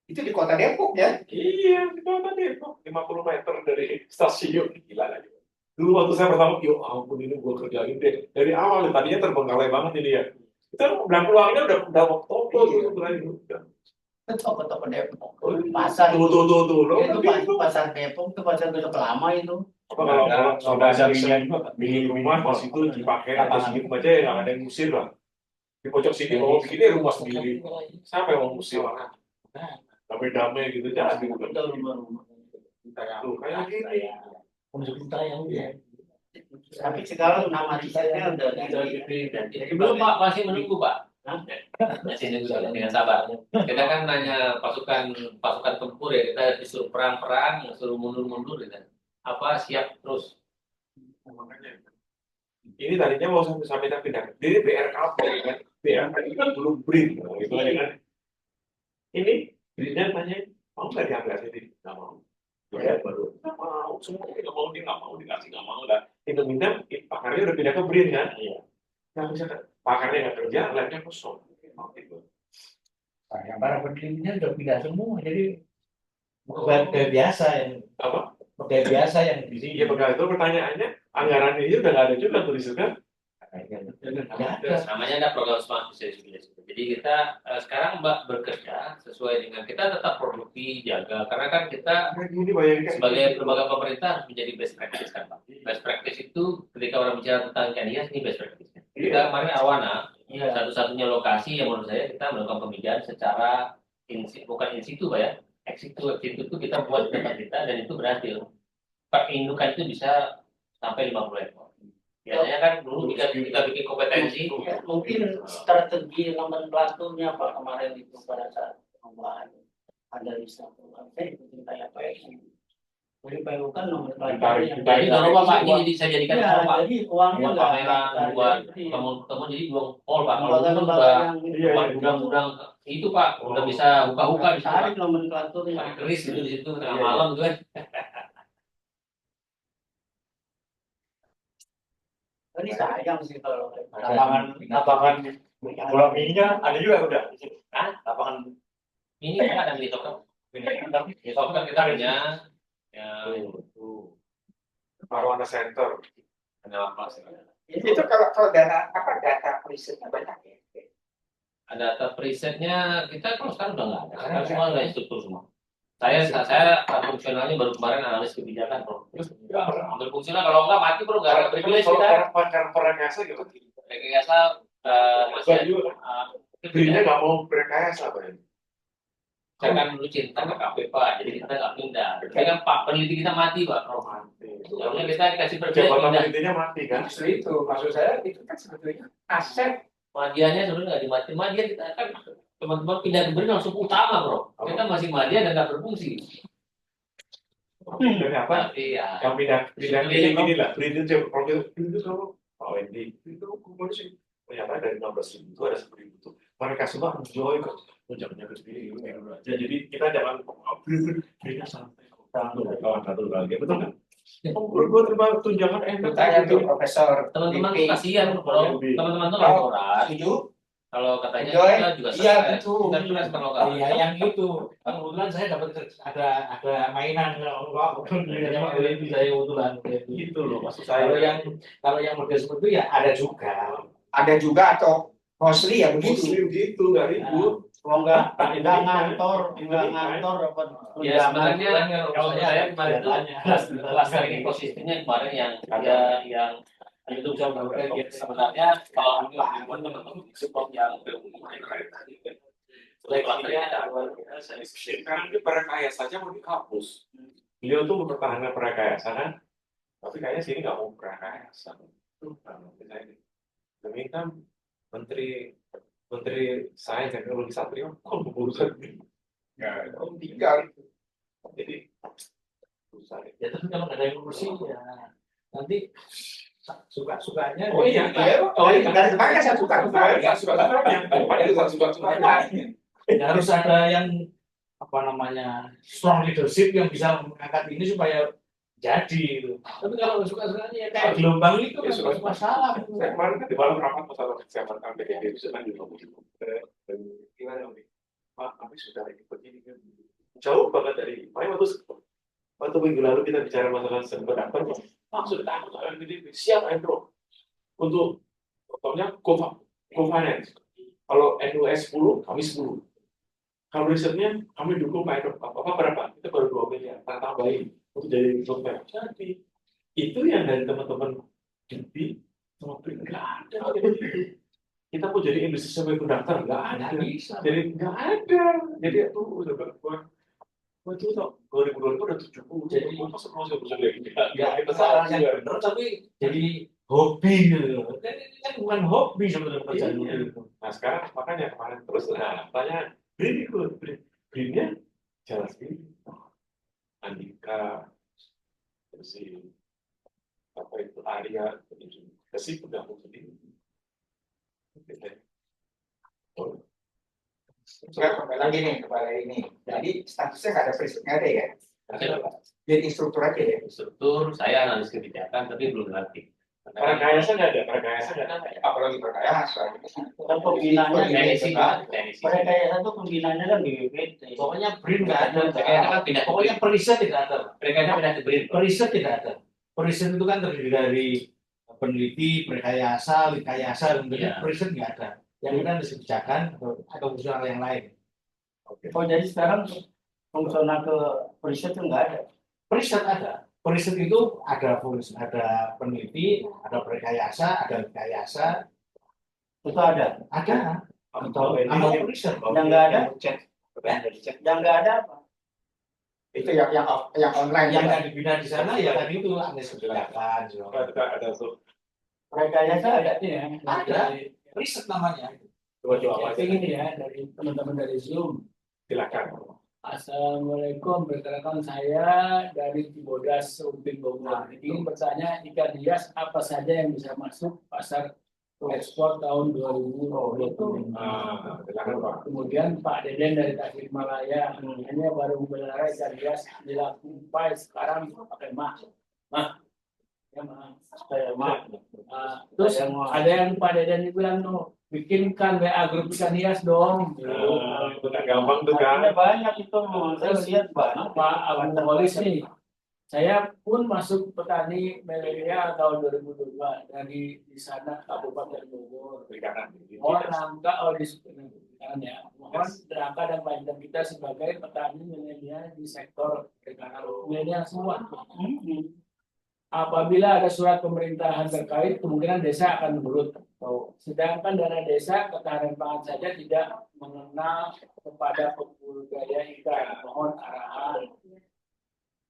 Itu di kota Depok ya. Iya, di kota Depok, 50 meter dari stasiun. Gila aja. Dulu waktu saya pertama, yo ampun ini gue kerjain deh. Dari awal, tadinya terbengkalai banget ini ya. Kita bilang peluangnya udah toko tuh. toko-toko Depok. Pasar Tuh. itu pasar Depok itu pasar Depok lama itu. Kalau Sobat ada Sarinya juga bikin rumah pas itu dipakai atau segitu aja ya nggak ada yang ngusir lah. Di pojok sini mau bikin rumah sendiri. Siapa yang mau ngusir orang? Damai-damai gitu jangan dibuka. Itu rumah-rumah. Tuh kayak gini. Tapi sekarang nama risetnya udah gede dan Jadi belum Pak, masih menunggu Pak. Masih menunggu dengan sabar. Kita kan nanya pasukan tempur ya, kita disuruh perang, disuruh mundur gitu. Apa siap terus? Makanya. Ini tadinya mau sampai pindah. Ini BRKP kan. BRKP itu kan belum BRIN. Gitu aja kan. Ini BRIN-nya tanya, mau nggak diambil jadi? Nggak mau. Ya baru nggak mau. Semua nggak mau, dia nggak mau dikasih, nggak mau lah. Itu minta pakarnya udah pindah ke BRIN kan. Iya. Nah bisa pakarnya nggak kerja, labnya kosong. Gitu. Para pendirinya udah pindah semua, jadi bukan kayak biasa yang Apa? kayak biasa yang di sini. Iya benar itu pertanyaannya. Anggaran ini udah nggak ada juga tuh di situ kan. Namanya ada program smart business. Jadi kita sekarang bekerja sesuai dengan kita tetap produksi, jaga. Karena kan kita Ini bayangin sebagai lembaga pemerintah harus menjadi best practice kan Pak. Best practice itu ketika orang bicara tentang ikan hias ini best practice. Kita kemarin Awana, satu-satunya lokasi yang menurut saya kita melakukan pemijaan secara bukan in situ Pak ya. Ex situ itu kita buat data kita dan itu berhasil. Indukan itu bisa sampai 50 ekor. Biasanya kan dulu kita bikin kompetensi. Ya, mungkin strategi nomenklaturnya Pak kemarin itu pada saat pembuatan ada di satu saya ikutin kayak PSI. Jadi PSI kan nomenklaturnya. Jadi kalau Bapak ini bisa jadikan ya, hall Pak. jadi uangnya Buat nggak pameran, buat teman-teman jadi dua hall Pak. Kalau lembaga dulu lembaga udah yang buat gudang-gudang itu Pak, udah bisa buka-buka di sana. tarik nomenklaturnya. Pakai keris gitu di situ tengah malam tuh kan. Ini sayang sih kalau lapangan bola mininya ada juga udah. Lapangan Ini kan ada di toko. Di toko kan kita punya yang Marwana Center. ada apa sih? Itu kalau data risetnya banyak ya. Ada data presetnya kita kalau sekarang udah nggak ada. Sekarang semua udah struktur semua. Saya fungsionalnya baru kemarin analis kebijakan bro. Ambil fungsional kalau nggak mati bro nggak ada privilege kita. Kalau perekayasa gitu. Rekayasa masih Berinya nggak mau perekayasa apa ini? saya kan dulu cinta ke KP Pak, jadi kita nggak pindah. Tapi kan Pak peneliti kita mati Pak. Soalnya kita dikasih percaya Jabatan pindah. penelitinya mati kan? Justru itu maksud saya itu kan sebetulnya aset. Madianya sebenarnya nggak dimati. Madia kita kan teman-teman pindah ke BRIN langsung utama bro. Kita masih Madia dan nggak berfungsi. Dari apa? Iya. Yang pindah ini lah. Beri itu kalau Pak Wendy itu kumulnya sih ternyata dari 16.000 itu ada 10.000 itu mereka semua enjoy kok jangan sendiri aja jadi kita jangan berinya santai kawan satu lagi betul nggak? Gue terima tunjangan enak Tanya tuh Profesor Teman-teman BP. kasihan kalau teman-teman tuh laporan. Setuju? Kalau katanya Enjoy? kita juga Iya, stres. betul. Kita stres kalau nggak. Iya yang itu kan kebetulan saya dapat ada mainan kalau saya kebetulan gitu loh maksud kalau saya yang model seperti itu ya ada juga. Ada juga atau mostly ya begitu. muslim gitu nggak ribut Kalau nggak ngantor dapat Ya sebenarnya kalau saya kemarin tuh Tanya. clustering ekosistemnya kemarin yang ada yang itu bisa berbagai sebenarnya kalau buat teman-teman support yang sekarang ini perekayasa saja mau dihapus beliau tuh mempertahankan perekayasa kan tapi kayaknya sini nggak mau perekayasa demi kan Menteri Sains dan Teknologi Satrio kok urusan ini nggak tinggal itu jadi urusan Ya tapi kalau nggak ada yang ngurusin ya nanti suka-sukanya. Oh iya, Dari sebagai saya suka Saya suka. Ya, harus ada yang apa namanya strong leadership yang bisa mengangkat ini supaya jadi gitu. Tapi kalau suka-sukanya ya kayak gelombang itu kan Suka-suka. masalah. Saya kemarin kan di malam rapat masalah kesehatan KPKD itu kan juga dan gimana nih, Pak, kami sudah ini begini kan jauh banget dari paling waktu minggu lalu kita bicara masalah semiconductor, Pak sudah takut soal ini siap bro untuk contohnya co-finance. Kalau NUS 10, kami 10. Kalau risetnya kami dukung Pak apa berapa? Kita baru 2 miliar, tak tambahin untuk jadi software. Jadi itu yang dari teman-teman di sama BRIN nggak ada. Kita pun jadi industri semiconductor nggak ada. Jadi nggak ada. Jadi itu udah buat itu tuh 2020 udah 70. Jadi itu semua sudah nggak kita salah yang benar tapi jadi hobi gitu. Ini kan bukan hobi sebenarnya pekerjaan itu. Nah sekarang makanya kemarin terus tanya BRIN ikut BRIN-nya jalan sendiri. Andika terus si apa itu Arya kasih bergabung sendiri. Saya kembali lagi nih kepada ini. Jadi statusnya nggak ada prinsipnya ada ya. Jadi instruktur aja ya. Struktur saya analis kebijakan tapi belum ngerti. Rekayasa nggak ada, rekayasa nggak ada. Apalagi rekayasa. Kan pembinaannya Teknisi, Pak. Rekayasa itu pembinaannya kan di BPT. Pokoknya BRIN nggak ada. Rekayasa kan pindah ke Pokoknya BRIN. periset tidak ada. Rekayasa pindah ke BRIN. Periset tidak ada. Periset itu kan terdiri dari peneliti, rekayasa, dan Iya. periset nggak ada. Yang kita harus kebijakan atau fungsional yang lain. Oh jadi sekarang fungsional ke periset itu nggak ada. Periset ada. Periset itu ada peneliti, ada rekayasa, ada rekayasa, Itu ada. ada. Atau Nama periset. yang nggak ada, yang nggak ada apa? Itu yang online Yang nggak dibina di sana ya tadi itu analis kebijakan. Ada tuh Rekayasa ada ya. Ada. Periset namanya. coba Ini ya dari teman-teman dari Zoom. silakan. Assalamualaikum, perkenalkan saya dari Cibodas, Upin Bogor. Ingin bertanya ikan hias apa saja yang bisa masuk pasar ekspor tahun 2020. Silakan Pak. Kemudian Pak Deden dari Tasikmalaya, hanya baru benar ikan hias dilakukan sekarang pakai mah. Ya mah. Terus ada yang Pak Deden bilang tuh bikinkan WA grup ikan hias dong. Itu nggak gampang tuh kan. Ada banyak itu, saya lihat banyak. Pak Abu Molis nih, saya pun masuk petani milenial tahun 2002 dari di sana Kabupaten Bogor. Perikanan. Mohon rangka oleh ya. Mohon rangka dan panjang kita sebagai petani milenial di sektor perikanan milenial semua. Apabila ada surat pemerintahan terkait, kemungkinan desa akan menurut. Sedangkan dana desa ketahanan pangan saja tidak mengenal kepada pembudidaya ikan. Mohon arahan.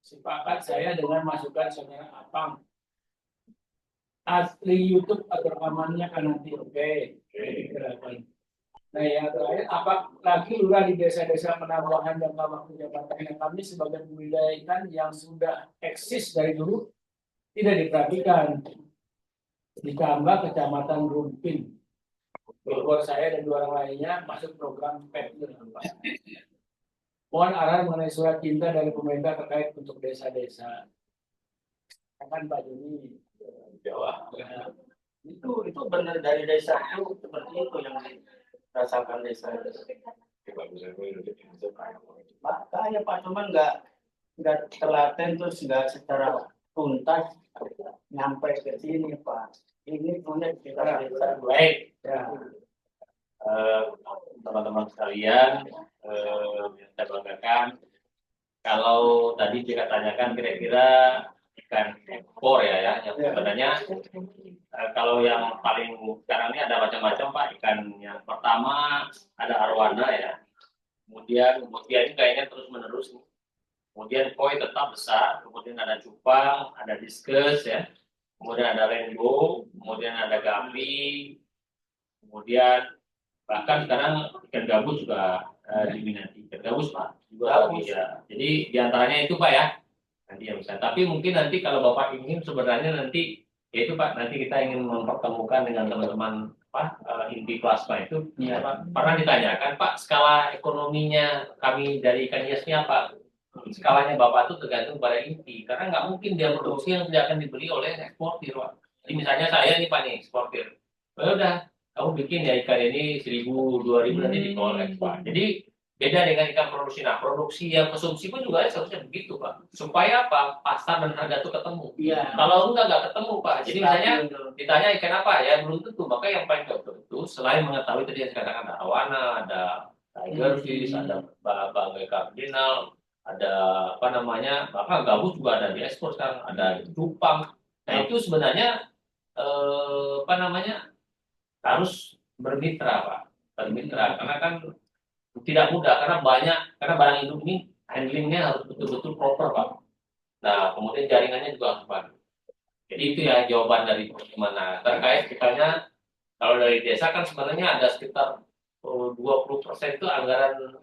Sepakat saya dengan masukan saudara Apang. Asli YouTube atau rekamannya kan nanti oke. Nah yang terakhir, apa lagi lurah di desa-desa penambahan jangka waktu jabatannya kami sebagai pembudidaya ikan yang sudah eksis dari dulu tidak diperhatikan. Ditambah Kecamatan Rumpin, Bogor saya dan 2 orang lainnya masuk program PET. Mohon arahan mengenai surat cinta dari pemerintah terkait untuk desa-desa. Akan Pak Juni Jawa. Itu benar dari desa itu seperti itu yang dirasakan desa itu. Makanya Pak cuman nggak telaten terus nggak secara tuntas nyampe ke sini Pak. Ini punya kita desa. Baik, teman-teman sekalian, yang saya banggakan, kalau tadi kita tanyakan kira-kira ikan ekspor ya, yang sebenarnya kalau yang paling sekarang ini ada macam-macam Pak. Ikan yang pertama ada arwana ya, kemudian ini kayaknya terus menerus. Kemudian koi tetap besar, kemudian ada cupang, ada diskus ya, kemudian ada rainbow, kemudian ada gapi, kemudian bahkan sekarang ikan gabus juga diminati. Ikan gabus Pak juga ya. Jadi diantaranya itu Pak ya. Nanti yang bisa. Tapi mungkin nanti kalau Bapak ingin sebenarnya nanti Yaitu Pak, nanti kita ingin mempertemukan dengan teman-teman inti plasma itu. Iya. Pak, pernah ditanyakan Pak, skala ekonominya kami dari ikan hiasnya apa? Skalanya Bapak itu tergantung pada inti, karena nggak mungkin dia produksi yang tidak akan dibeli oleh eksportir Pak. Jadi misalnya saya nih Pak nih eksportir, oh, udah kamu bikin ya ikan ini 1.000, 2.000 nanti ditolak Pak. Jadi beda dengan ikan produksi. Nah, produksi yang konsumsi pun juga seharusnya begitu, Pak. Supaya apa? Pasar dan harga itu ketemu. Iya. Kalau nggak ketemu, Pak. Jadi misalnya ditanya ikan apa ya, belum tentu. Maka yang paling cocok itu selain mengetahui tadi yang saya katakan ada arowana, ada tiger fish, ada bagai kardinal, ada apa namanya, bahkan gabus juga ada di ekspor sekarang, ada cupang. Nah, itu sebenarnya apa namanya, harus bermitra, Pak. Bermitra karena kan tidak mudah karena barang hidup ini handlingnya harus betul-betul proper Pak. Nah kemudian jaringannya juga harus bagus. Jadi itu ya jawaban dari bagaimana terkait misalnya kalau dari desa kan sebenarnya ada sekitar 20% itu anggaran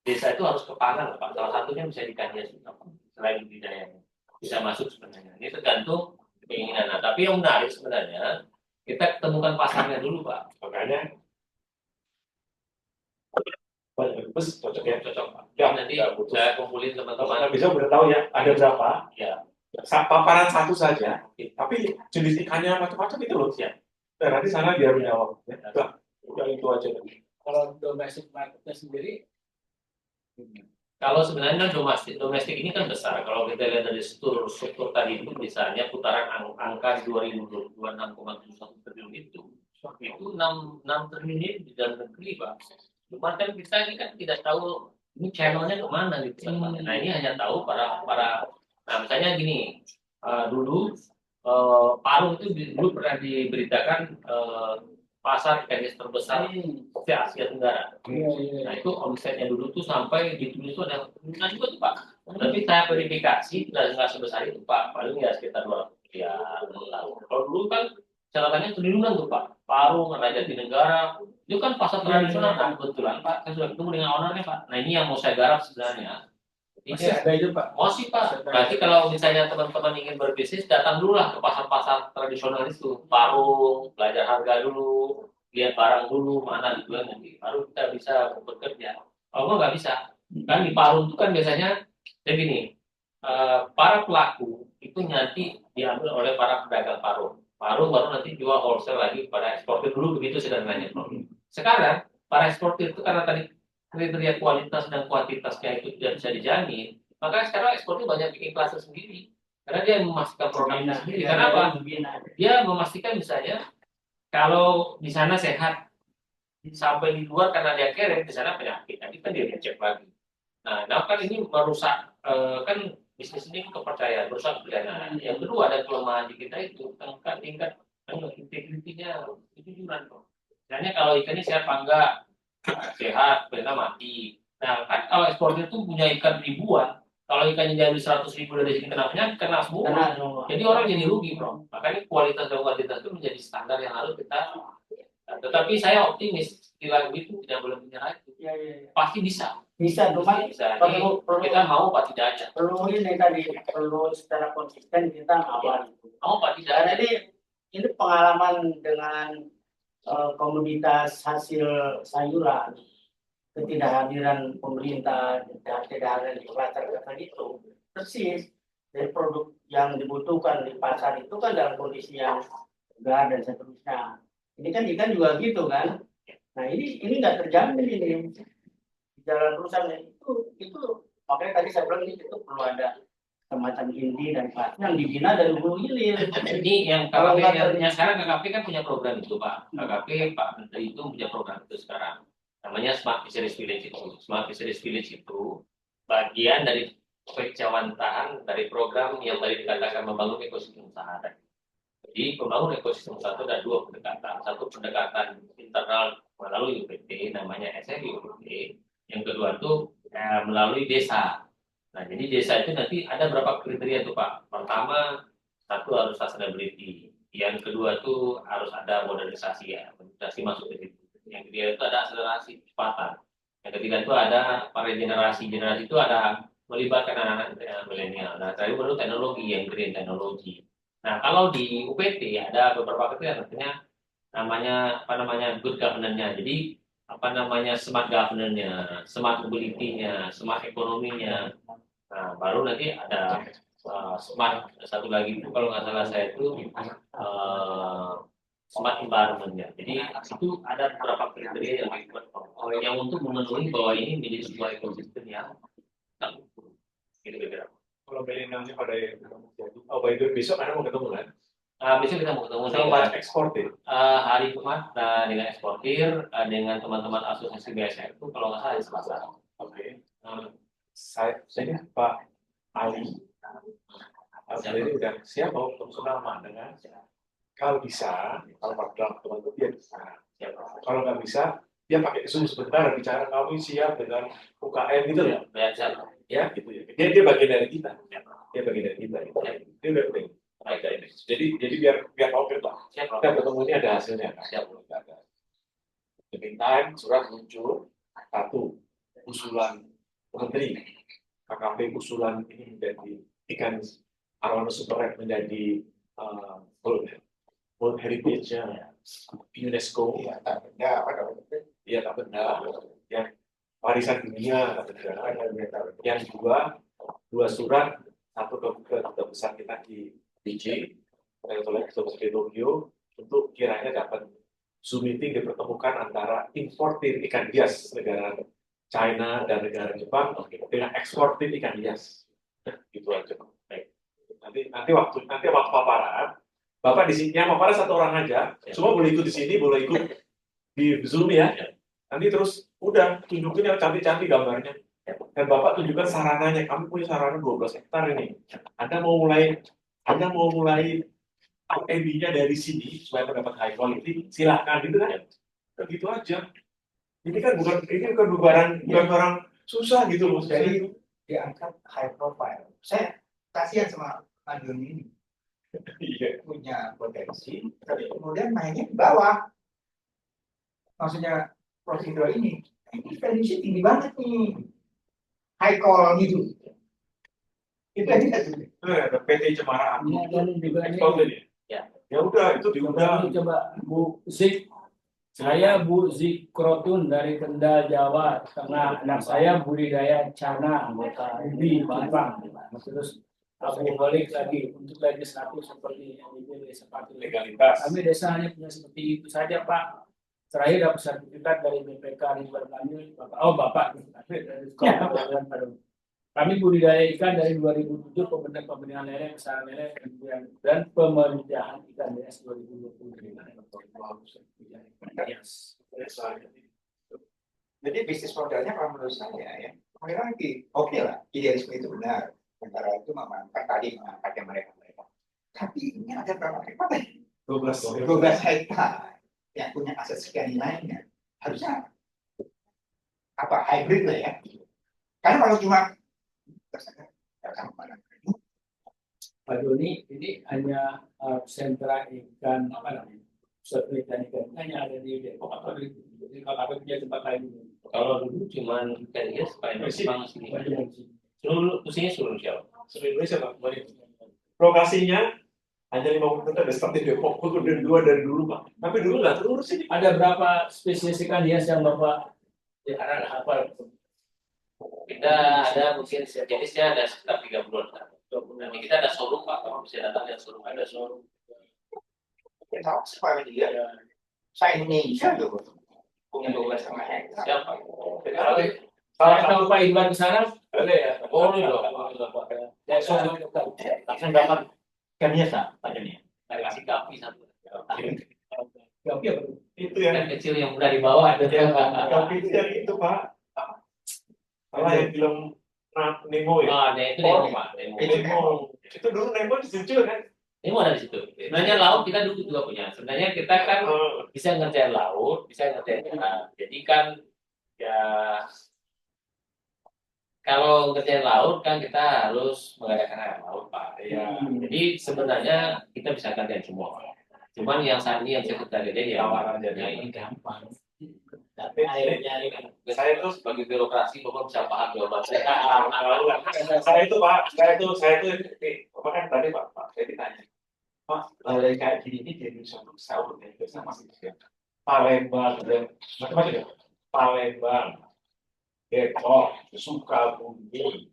desa itu harus ke pangan Pak. Salah satunya bisa dikaji selain budidaya bisa masuk sebenarnya. Ini tergantung keinginan. Nah, tapi yang menarik sebenarnya kita ketemukan pasarnya dulu Pak. Makanya bus cocok ya. Cocok Pak. Ya, Nanti nggak butuh. saya kumpulin teman-teman. Bisa udah tahu ya ada berapa. Ya. Paparan satu saja, tapi jenis ikannya macam-macam itu loh ya. Dan nanti sana dia menjawab. Ya. Udah itu aja. Kalau domestic marketnya sendiri, Kalau sebenarnya domestik ini kan besar. Kalau kita lihat dari struktur tadi itu misalnya putaran angka 2022 6,71 triliun itu 6 triliun ini di dalam negeri Pak. Cuma kan kita ini kan tidak tahu ini channelnya kemana gitu. Nah ini hanya tahu para nah misalnya gini dulu Parung itu dulu pernah diberitakan pasar ikan hias terbesar di Asia Tenggara. Nah itu omsetnya dulu tuh sampai ditulis itu ada juga tuh Pak. Tapi saya verifikasi nggak sebesar itu Pak. Paling ya sekitar 2 miliar. Kalau dulu kan catatannya triliunan tuh Pak. Parung, Raja Negara itu kan pasar tradisional kan kebetulan Pak. Saya sudah ketemu dengan ownernya Pak. Nah ini yang mau saya garap sebenarnya. masih ada itu Pak. Masih Pak. Berarti kalau misalnya teman-teman ingin berbisnis, datang dulu lah ke pasar-pasar tradisional itu. Parung, belajar harga dulu, lihat barang dulu, mana gitu kan nanti. Baru kita bisa bekerja. Kalau nggak bisa. Kan di Parung itu kan biasanya, jadi gini, para pelaku itu nanti diambil oleh para pedagang Parung. Parung baru nanti jual wholesale lagi pada eksportir dulu, begitu sederhananya. Sekarang, para eksportir itu karena tadi kriteria kualitas dan kuantitasnya itu tidak bisa dijamin, maka sekarang ekspornya banyak bikin klase sendiri karena dia memastikan produknya sendiri. Karena apa? Dia memastikan misalnya kalau di sana sehat sampai di luar karena dia kirim di sana penyakit, nanti kan dia cek lagi. Nah kan ini merusak kan bisnis ini kepercayaan, merusak kepercayaan. Yang kedua ada kelemahan di kita itu tingkat integritinya itu jurang kok. Misalnya kalau ikannya sehat apa enggak? Sehat, mereka mati. Nah, kan kalau ekspornya itu punya ikan ribuan, kalau ikannya jadi 100.000 dari sini kena semua. Jadi orang jadi rugi, Bro. Makanya kualitas dan kuantitas itu menjadi standar yang harus kita. Tetapi saya optimis di lagu itu tidak boleh menyerah itu. Ya. Pasti bisa. Bisa, cuma Bisa. perlu Kita mau apa tidak aja. perlu ini tadi perlu secara konsisten kita awal. Mau apa tidak Karena aja. ini pengalaman dengan komoditas hasil sayuran, ketidakhadiran pemerintah, ketidakhadiran pasar itu persis dari produk yang dibutuhkan di pasar itu kan dalam kondisi yang segar dan seterusnya. Ini kan ikan juga gitu kan. Nah ini nggak terjamin ini di jalan perusahaan itu makanya tadi saya bilang itu perlu ada semacam inti dan pasar yang dibina dari hulu hilir. Ini yang KKP yang sekarang KKP kan punya program itu Pak. KKP Pak Menteri itu punya program itu sekarang. Namanya Smart Fisheries Village itu. Smart Fisheries Village itu bagian dari kejawantahan dari program yang tadi dikatakan membangun ekosistem usaha. Jadi membangun ekosistem usaha itu ada 2 pendekatan. Satu pendekatan internal melalui UPT namanya SRI UPT. Yang kedua itu melalui desa. Nah, jadi desa itu nanti ada berapa kriteria tuh Pak? Pertama, satu harus sustainability. Yang kedua tuh harus ada modernisasi ya, modernisasi masuk ke situ. Yang ketiga itu ada akselerasi kecepatan. Yang ketiga itu ada para generasi itu ada melibatkan anak-anak milenial. Nah, terakhir baru teknologi yang green teknologi. Nah, kalau di UPT ada beberapa itu yang tentunya namanya good governance-nya. Jadi smart governance-nya, smart mobility-nya, smart ekonominya. Nah, baru nanti ada smart satu lagi itu kalau nggak salah saya itu smart environment-nya. Jadi itu ada beberapa kriteria yang dibuat yang untuk memenuhi bahwa ini menjadi sebuah ekosistem yang terukur. Gitu kira-kira. Kalau milenialnya pada by the way, besok Anda mau ketemu kan? Besok kita mau ketemu Sama eksportir. hari Jumat dengan eksportir dengan teman-teman asosiasi BSR itu kalau nggak salah hari Selasa. Oke. Saya Pak Ali. Jadi udah siap mau ketemu sama dengan. Kalau bisa, kalau Pak dalam teman itu dia bisa. Kalau nggak bisa, dia pakai Zoom sebentar bicara kami siap dengan UKM gitu loh. Ya, gitu ya. Dia bagian dari kita. Dia bagian dari kita. Dia udah penting. Jadi biar konkret lah. Kita ketemu ini ada hasilnya. Siap. The meantime, surat muncul satu usulan menteri KKP usulan ini menjadi ikan arowana super red menjadi World Heritage-nya UNESCO. Ya, tak benda, Iya, tak benda. Yang warisan dunia, tak benda. Yang dua surat, satu ke duta besar kita di Fiji, oleh duta besar di Tokyo, untuk kiranya dapat Zoom meeting dipertemukan antara importir ikan hias negara China dan negara Jepang dengan eksportir ikan hias. Gitu aja. Baik. Nanti waktu paparan, Bapak di sini, yang paparan satu orang aja, semua boleh ikut di sini, boleh ikut di Zoom ya. Nanti terus udah tunjukin yang cantik-cantik gambarnya. Dan Bapak tunjukkan sarananya. Kami punya sarana 12 hektar ini. Anda mau mulai RD-nya dari sini supaya mendapat high quality, silahkan gitu kan. Begitu aja. Ini bukan barang susah gitu loh. Jadi diangkat high profile. Saya kasihan sama Andoni ini. Punya potensi, tapi kemudian mainnya di bawah. Maksudnya Prof. Indro ini valuenya tinggi banget nih, high call gitu. Itu aja tuh. PT Cemara Agung. Dan juga ini, Ya udah itu diundang. coba Bu Zik, saya Bu Zik Krotun dari Kendal, Jawa Tengah. Anak saya budidaya cana anggota di Bambang. Terus Abu balik lagi untuk legislatif seperti yang dipilih seperti Legalitas. Kami desa hanya punya seperti itu saja Pak. Terakhir dapat sertifikat dari BPK Ridwan Kamil. Bapak dari Sekolah Padang. Kami budidaya ikan dari 2007, pemberdayaan lele, besaran lele, dan pemeliharaan ikan hias 2020. Jadi bisnis modelnya kalau menurut saya ya, mereka oke lah, idealisme itu benar. Negara itu mengangkat yang mereka. Tapi ini ada berapa hektar? 12 hektar yang punya aset sekian lainnya. Harusnya apa hybrid lah ya. Karena kalau cuma Pak Doni, ini hanya sentra ikan pusat penelitian ikan hanya ada di Depok atau di KKP punya tempat lain? Kalau dulu cuman ikan hias supaya Jepang sini. Seluruh Jawa. Seluruh Indonesia Pak. Lokasinya hanya 50% ada seperti Depok, dan 2 dari dulu Pak. Tapi dulu nggak terurus ini. Ada berapa spesies ikan hias yang Bapak hafal? Kita ada mungkin jenisnya ada sekitar 30-an. Nanti kita ada showroom Pak, kalau bisa datang lihat showroom, ada showroom. kita tahu supaya dia saya Indonesia tuh punya 12,5 hektar. Siapa? Kalau tahu Pak Iwan ke sana, boleh ya? Boleh dong. Langsung dapat ikan hias Pak Joni. Saya kasih kapi satu. Tapi apa? Itu yang Ikan kecil yang udah di bawah ada. tapi itu yang itu Pak. Salah yang film Nemo ya. Nah, itu Nemo Pak. Nemo. Itu dulu Nemo dijual kan? Nemo ada di situ. Sebenarnya laut kita dulu juga punya. Sebenarnya kita kan bisa ngerjain laut, bisa ngerjain darat. Jadi kan ya kalau ngerjain laut kan kita harus mengadakan air laut Pak. Iya. Jadi sebenarnya kita bisa ngerjain semua. Cuman yang saat ini yang saya targetin ya Tawaran jadi. ini gampang. Tapi Akhirnya saya itu sebagai birokrasi Bapak bisa paham jawaban saya. saya itu Pak, saya itu kan tadi Pak, saya ditanya. Pak, balai kayak gini ini di Indonesia tuh selalu ya, biasanya masih ya. Palembang, dan macam-macam ya. Palembang, Depok, Sukabumi,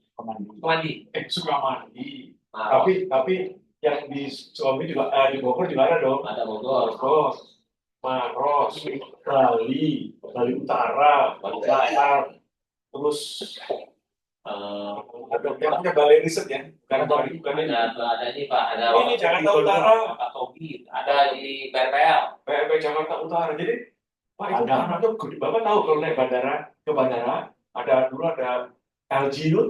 Sukamandi. Nah, Tapi yang di Sukabumi juga, di Bogor juga ada dong. ada Bogor, Maros, Bali Utara, Bali Selatan, terus ada yang punya balai riset ya, bukan ini. ada ini Pak, ada Ini Jakarta Utara, Pak Togi, ada di PRPL. PRP Jakarta Utara. Jadi Pak itu tanahnya gede. Bapak tahu kalau naik ke bandara, dulu ada LG itu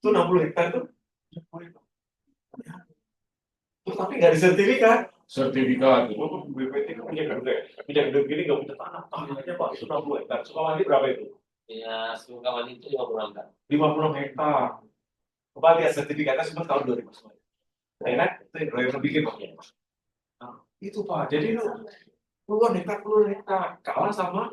60 hektar tuh. Terus tapi nggak disertifikat. Sertifikat. BPT punya gede gini nggak punya tanahnya Pak itu 60 hektar. Sukamandi berapa itu? Ya, Sukamandi itu 56 kan. 56 hektar. Bapak lihat sertifikatnya semua tahun 2009. Ya kan? Itu yang bikin Pak. Nah, itu Pak. Jadi itu puluhan hektar kalah sama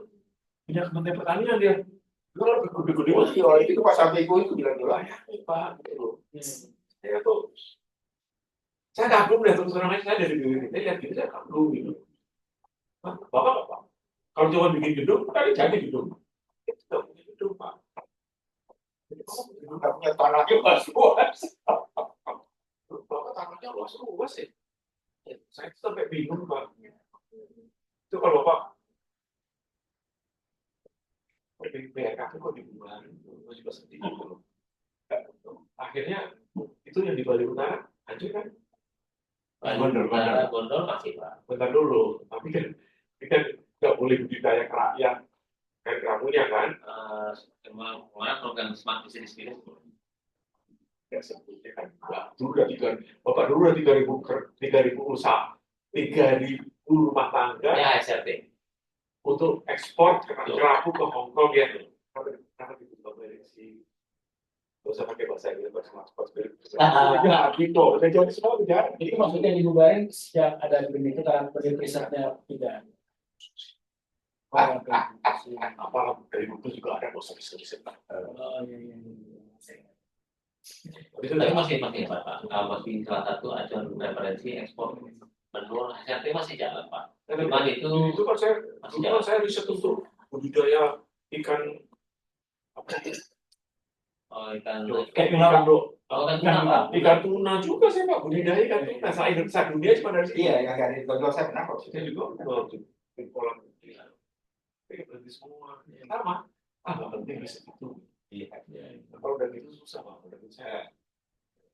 punya Kementerian Pertanian dia. Itu kan gede-gede. Oh, itu Pak Sampaiku itu bilang dulu. Ya, Pak. Gitu. Ya tuh. Saya kagum deh terus terang aja, saya dari BPT lihat gitu saya kagum gitu. Bapak kalau cuma bikin gedung, kan jadi gedung. Itu nggak punya gedung Pak. Nggak punya tanahnya luas. Bapak tanahnya luas ya. Saya sampai bingung Pak. Itu kalau Bapak BRK itu kok dibuang, itu juga sedih gitu. Akhirnya itu yang di Bali Utara hancur kan? Gondol masih Pak. Bentar dulu, tapi kan nggak boleh budidaya kerakyat kayak kamunya kan? Kemarin program smart business ini. Ya sebetulnya kan Bapak dulu udah 3.000 usaha, 3.000 rumah tangga Ya, SRT. untuk ekspor kerapu ke Hong Kong ya. Kenapa dibuka sih? Gak usah pakai bahasa Inggris, bahasa Ya, gitu. Udah jadi semua udah. Jadi maksudnya dibubarin sejak ada kebinekaan risetnya tidak. Apa dari buku juga ada dosa riset. Oh, iya. Tapi masih Pak. Masih salah satu acuan referensi ekspor menurut SRT masih jalan Pak. Cuman itu kan saya masih dulu jalan. kan saya riset untuk budidaya ikan Ikan ikan tuna juga sih Pak, budidaya ikan tuna. Saya dunia cuma dari sini. Iya, yang dari Gonjol saya pernah kok. Saya juga di kolam berhenti semua. Sama. Nggak penting riset itu. Kalau udah gitu susah Pak. Udah gitu saya.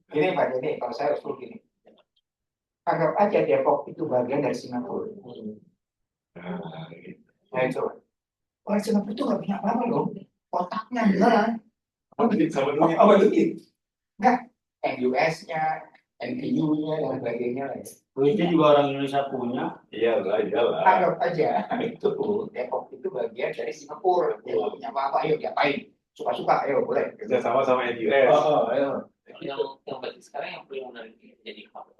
Gini Pak, jadi kalau saya harus begini. Anggap aja Depok itu bagian dari Singapura. Nah itu. Orang Singapura itu nggak punya apa-apa loh. Otaknya beneran. Sama dunia. Apa duit? Enggak. NUS-nya, NPU-nya, dan sebagainya. Duitnya juga orang Indonesia punya. Iyalah. Anggap aja itu Depok itu bagian dari Singapura. Dia nggak punya apa-apa, ayo diapain? Suka-suka, ayo boleh. Kerja sama NUS. Ayo. Yang penting sekarang yang paling menarik jadi apa?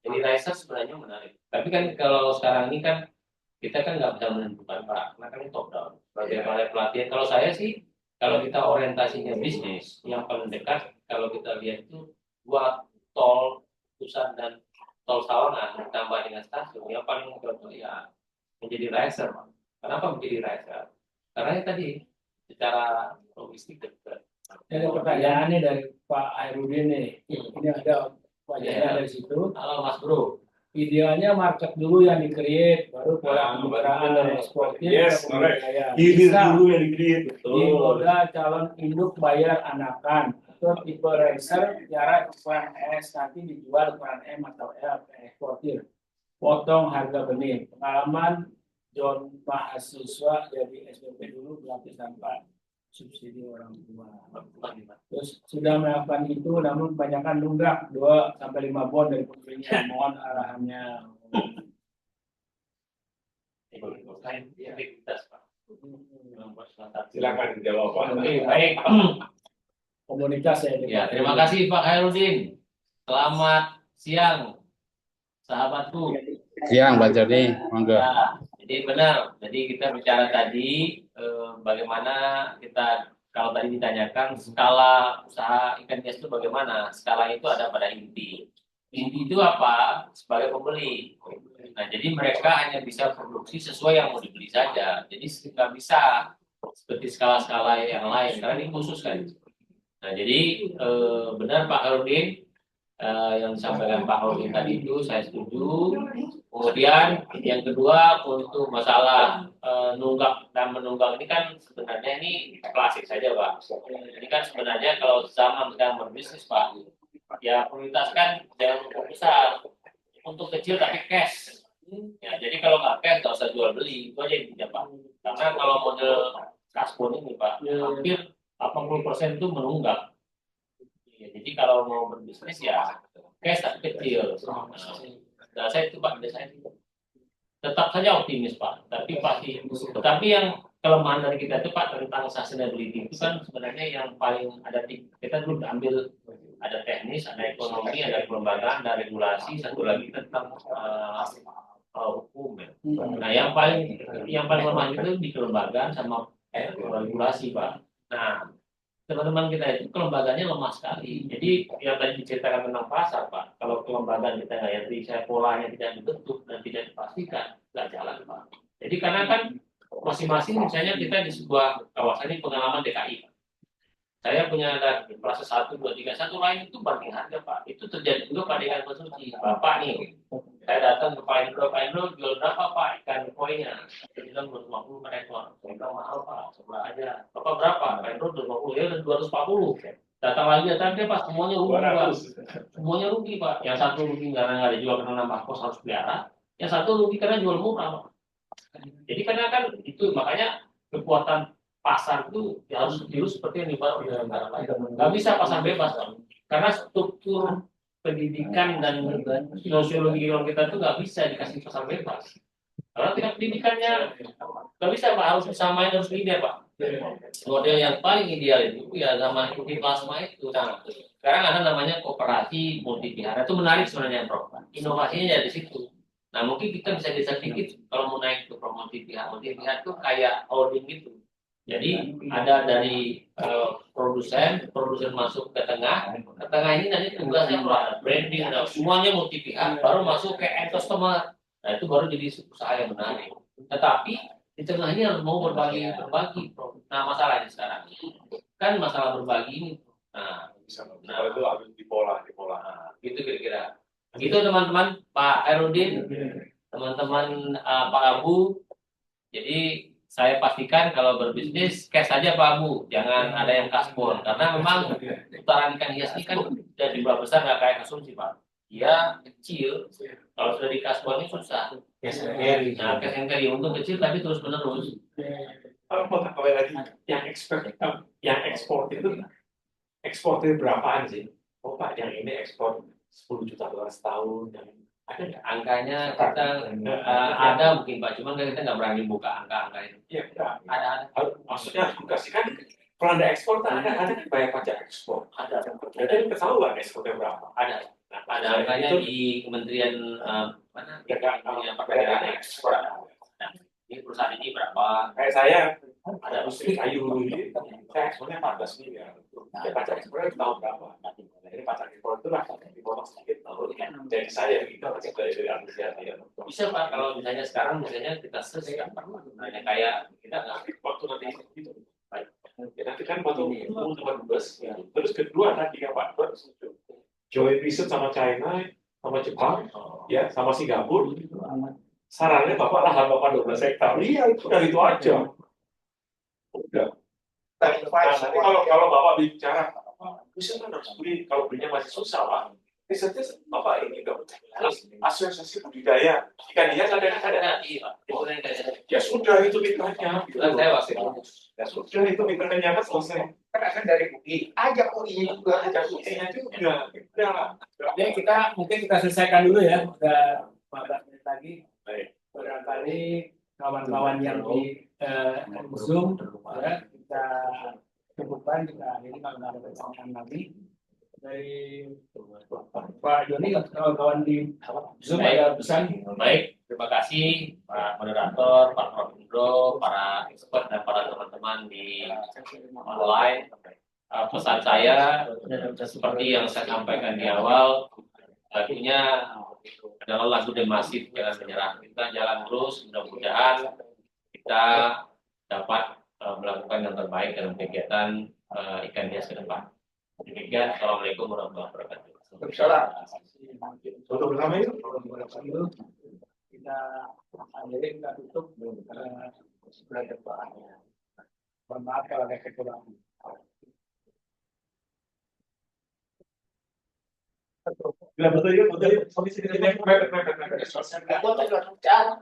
Jadi riser sebenarnya menarik. Tapi kan kalau sekarang ini kan kita kan nggak bisa menentukan Pak, karena kan top down. Bagaimana pelatihan? Kalau saya sih, kalau kita orientasinya bisnis, yang paling dekat kalau kita lihat itu dua tol pusat dan tol Sawangan ditambah dengan stasiun, yang paling cocok ya menjadi riser Pak. Kenapa menjadi riser? Karena tadi secara logistik dekat. Ada pertanyaannya dari Pak Airudin nih. Ini ada wajahnya dari situ. Halo Mas Bro. Idealnya market dulu yang di-create, baru pola pembicaraan dan ekspornya. Yes, correct. Hilir dulu yang di-create. Di modal calon induk bayar anakan atau tipe racer cara ukuran S nanti dijual ukuran M atau L eksportir. Potong harga benih. Pengalaman John mahasiswa jadi SPP dulu berarti tanpa subsidi orang tua. Terus sudah melakukan itu, namun kebanyakan nunggak 2-5 bon dari pembelinya. Mohon arahannya. Silakan dijawab Pak. Baik. Komunitas ya. Ya, terima kasih Pak Hairudin. Selamat siang, sahabatku. Siang, Pak Joni, monggo. Ya, jadi benar. Jadi kita bicara tadi bagaimana kita kalau tadi ditanyakan skala usaha ikan hias itu bagaimana? Skala itu ada pada inti. Itu apa? Sebagai pembeli. Nah, jadi mereka hanya bisa produksi sesuai yang mau dibeli saja. Jadi nggak bisa seperti skala-skala yang lain karena ini khusus kan. Nah, jadi benar Pak Harudin, yang disampaikan Pak Harudin tadi itu saya setuju. Kemudian yang kedua untuk masalah nunggak dan menunggak ini kan sebenarnya ini klasik saja Pak. Ini kan sebenarnya kalau zaman sedang berbisnis Pak, ya prioritaskan jangan untuk besar, untuk kecil tapi cash. Ya, jadi kalau nggak cash nggak usah jual beli, itu aja intinya Pak. Karena kalau model Kasbon ini Pak, hampir 80% itu menunggak. Ya, jadi kalau mau berbisnis ya cash tapi kecil. Nah, saya itu Pak, saya tetap saja optimis Pak, tapi yang kelemahan dari kita itu Pak tentang sustainability itu kan sebenarnya yang paling ada kita dulu ambil ada teknis, ada ekonomi, ada kelembagaan, ada regulasi, satu lagi tentang hukum. Ya. Nah, yang paling lemah itu di kelembagaan sama regulasi Pak. Nah, teman-teman kita itu kelembagaannya lemah sekali. Jadi yang tadi diceritakan tentang pasar Pak, kalau kelembagaan kita nggak yang saya polanya tidak dibentuk dan tidak dipastikan, nggak jalan Pak. Jadi karena kan masing-masing misalnya kita di sebuah kawasan ini pengalaman DKI. Saya punya proses 1, 2, 3, satu lain itu banding harga Pak. Itu terjadi juga pada ikan konsumsi. Bapak nih, saya datang ke Pak Indro jual berapa Pak ikan koinya? Dia bilang 250 per ekor. Saya bilang mahal Pak, sebelah aja. Bapak berapa? Pak Indro 250, ya udah 240. Datang lagi Pak, semuanya rugi Pak. Semuanya rugi Pak. Yang satu rugi karena nggak dijual karena nambah kos harus pelihara. Yang satu rugi karena jual murah Pak. Jadi karena kan itu makanya kekuatan pasar itu ya harus ditiru seperti yang dibuat oleh negara lain. Nggak bisa pasar bebas Pak. Karena struktur pendidikan dan sosiologi orang kita itu nggak bisa dikasih pasar bebas. Karena tingkat pendidikannya nggak bisa Pak, harus disamain, harus linear Pak. Model yang paling ideal itu ya sama inti plasma itu. Nah, sekarang ada namanya koperasi multi pihak. Itu menarik sebenarnya Prof. Inovasinya dari situ. Nah, mungkin kita bisa geser dikit kalau mau naik ke multi pihak itu kayak holding gitu. Jadi ada dari produsen masuk ke tengah ini nanti tugasnya ada branding, ada semuanya multi pihak, baru masuk ke end customer. Nah itu baru jadi usaha yang menarik. Tetapi di tengah ini harus mau berbagi. Nah masalahnya sekarang kan masalah berbagi ini. Nah itu harus dipola. Gitu kira-kira. Gitu teman-teman, Pak Herudin, teman-teman Pak Abu. Jadi saya pastikan kalau berbisnis cash saja Pak Abu, jangan ada yang kasbon karena memang putaran ikan hias ini kan sudah jumlah besar nggak kayak konsumsi Pak. Dia kecil, kalau sudah di kasbonnya susah. Nah, cash and carry untuk kecil tapi terus menerus. Kalau mau kembali lagi, yang ekspor itu berapaan sih? Oh Pak, yang ini ekspor 10 juta dolar setahun, yang ada nggak? Angkanya kita ada mungkin Pak, cuman kita nggak berani buka angka itu. Iya, Ada. Maksudnya dikasihkan kalau ada ekspor, ada bayar pajak ekspor. Ada. Jadi ketahuan ekspornya berapa? Ada. Ada angkanya di Kementerian mana? Yang Perdagangan ekspor. Nah, ini perusahaan ini berapa? Kayak saya Ada industri kayu ini, saya ekspornya 14 miliar. Ya pajak ekspornya tahun berapa? Ini pajak ekspor itu lah dipotong sedikit. Jadi saya itu dari administrasi ya. Bisa Pak, kalau misalnya sekarang misalnya kita sesuai Pak, kayak kita Waktu nanti itu. Ya nanti kan waktu teman bus, terus kedua tadi ya Pak, joint research sama China, sama Jepang, ya sama Singapura. Sarannya Bapak lahan Bapak 12 hektar. Iya, itu dari itu aja. Udah. Nanti kalau Bapak bicara, bisa kan harus beli, kalau belinya masih susah Pak. Risetnya Bapak ini nggak asosiasi budidaya ikan hias ada. Ya sudah itu mitranya. Ya sudah itu mitranya kan selesai. Kan akan dari UI, ajak UI-nya juga, Ajak UI-nya juga. Jadi mungkin kita selesaikan dulu ya. Udah 15 menit lagi. Baik. Barangkali kawan-kawan yang di Zoom ya, kita cukupkan kita ini kalau ada pertanyaan lagi dari Pak Joni, kawan-kawan di Zoom ada pesan. Baik, terima kasih Pak Moderator, Pak Prof. Indro, para expert dan para teman-teman di online. Pesan saya seperti yang saya sampaikan di awal, Lagunya adalah lagu dan masif, jangan menyerah. Kita jalan terus, mudah-mudahan kita dapat melakukan yang terbaik dalam kegiatan ikan hias ke depan. Demikian, Assalamualaikum warahmatullahi wabarakatuh. Foto bersama yuk. Kita akhiri, kita tutup sebelah depan. Mohon maaf kalau ada kekurangan. Betul yuk, betul yuk. Sampai sini. Foto, foto, foto.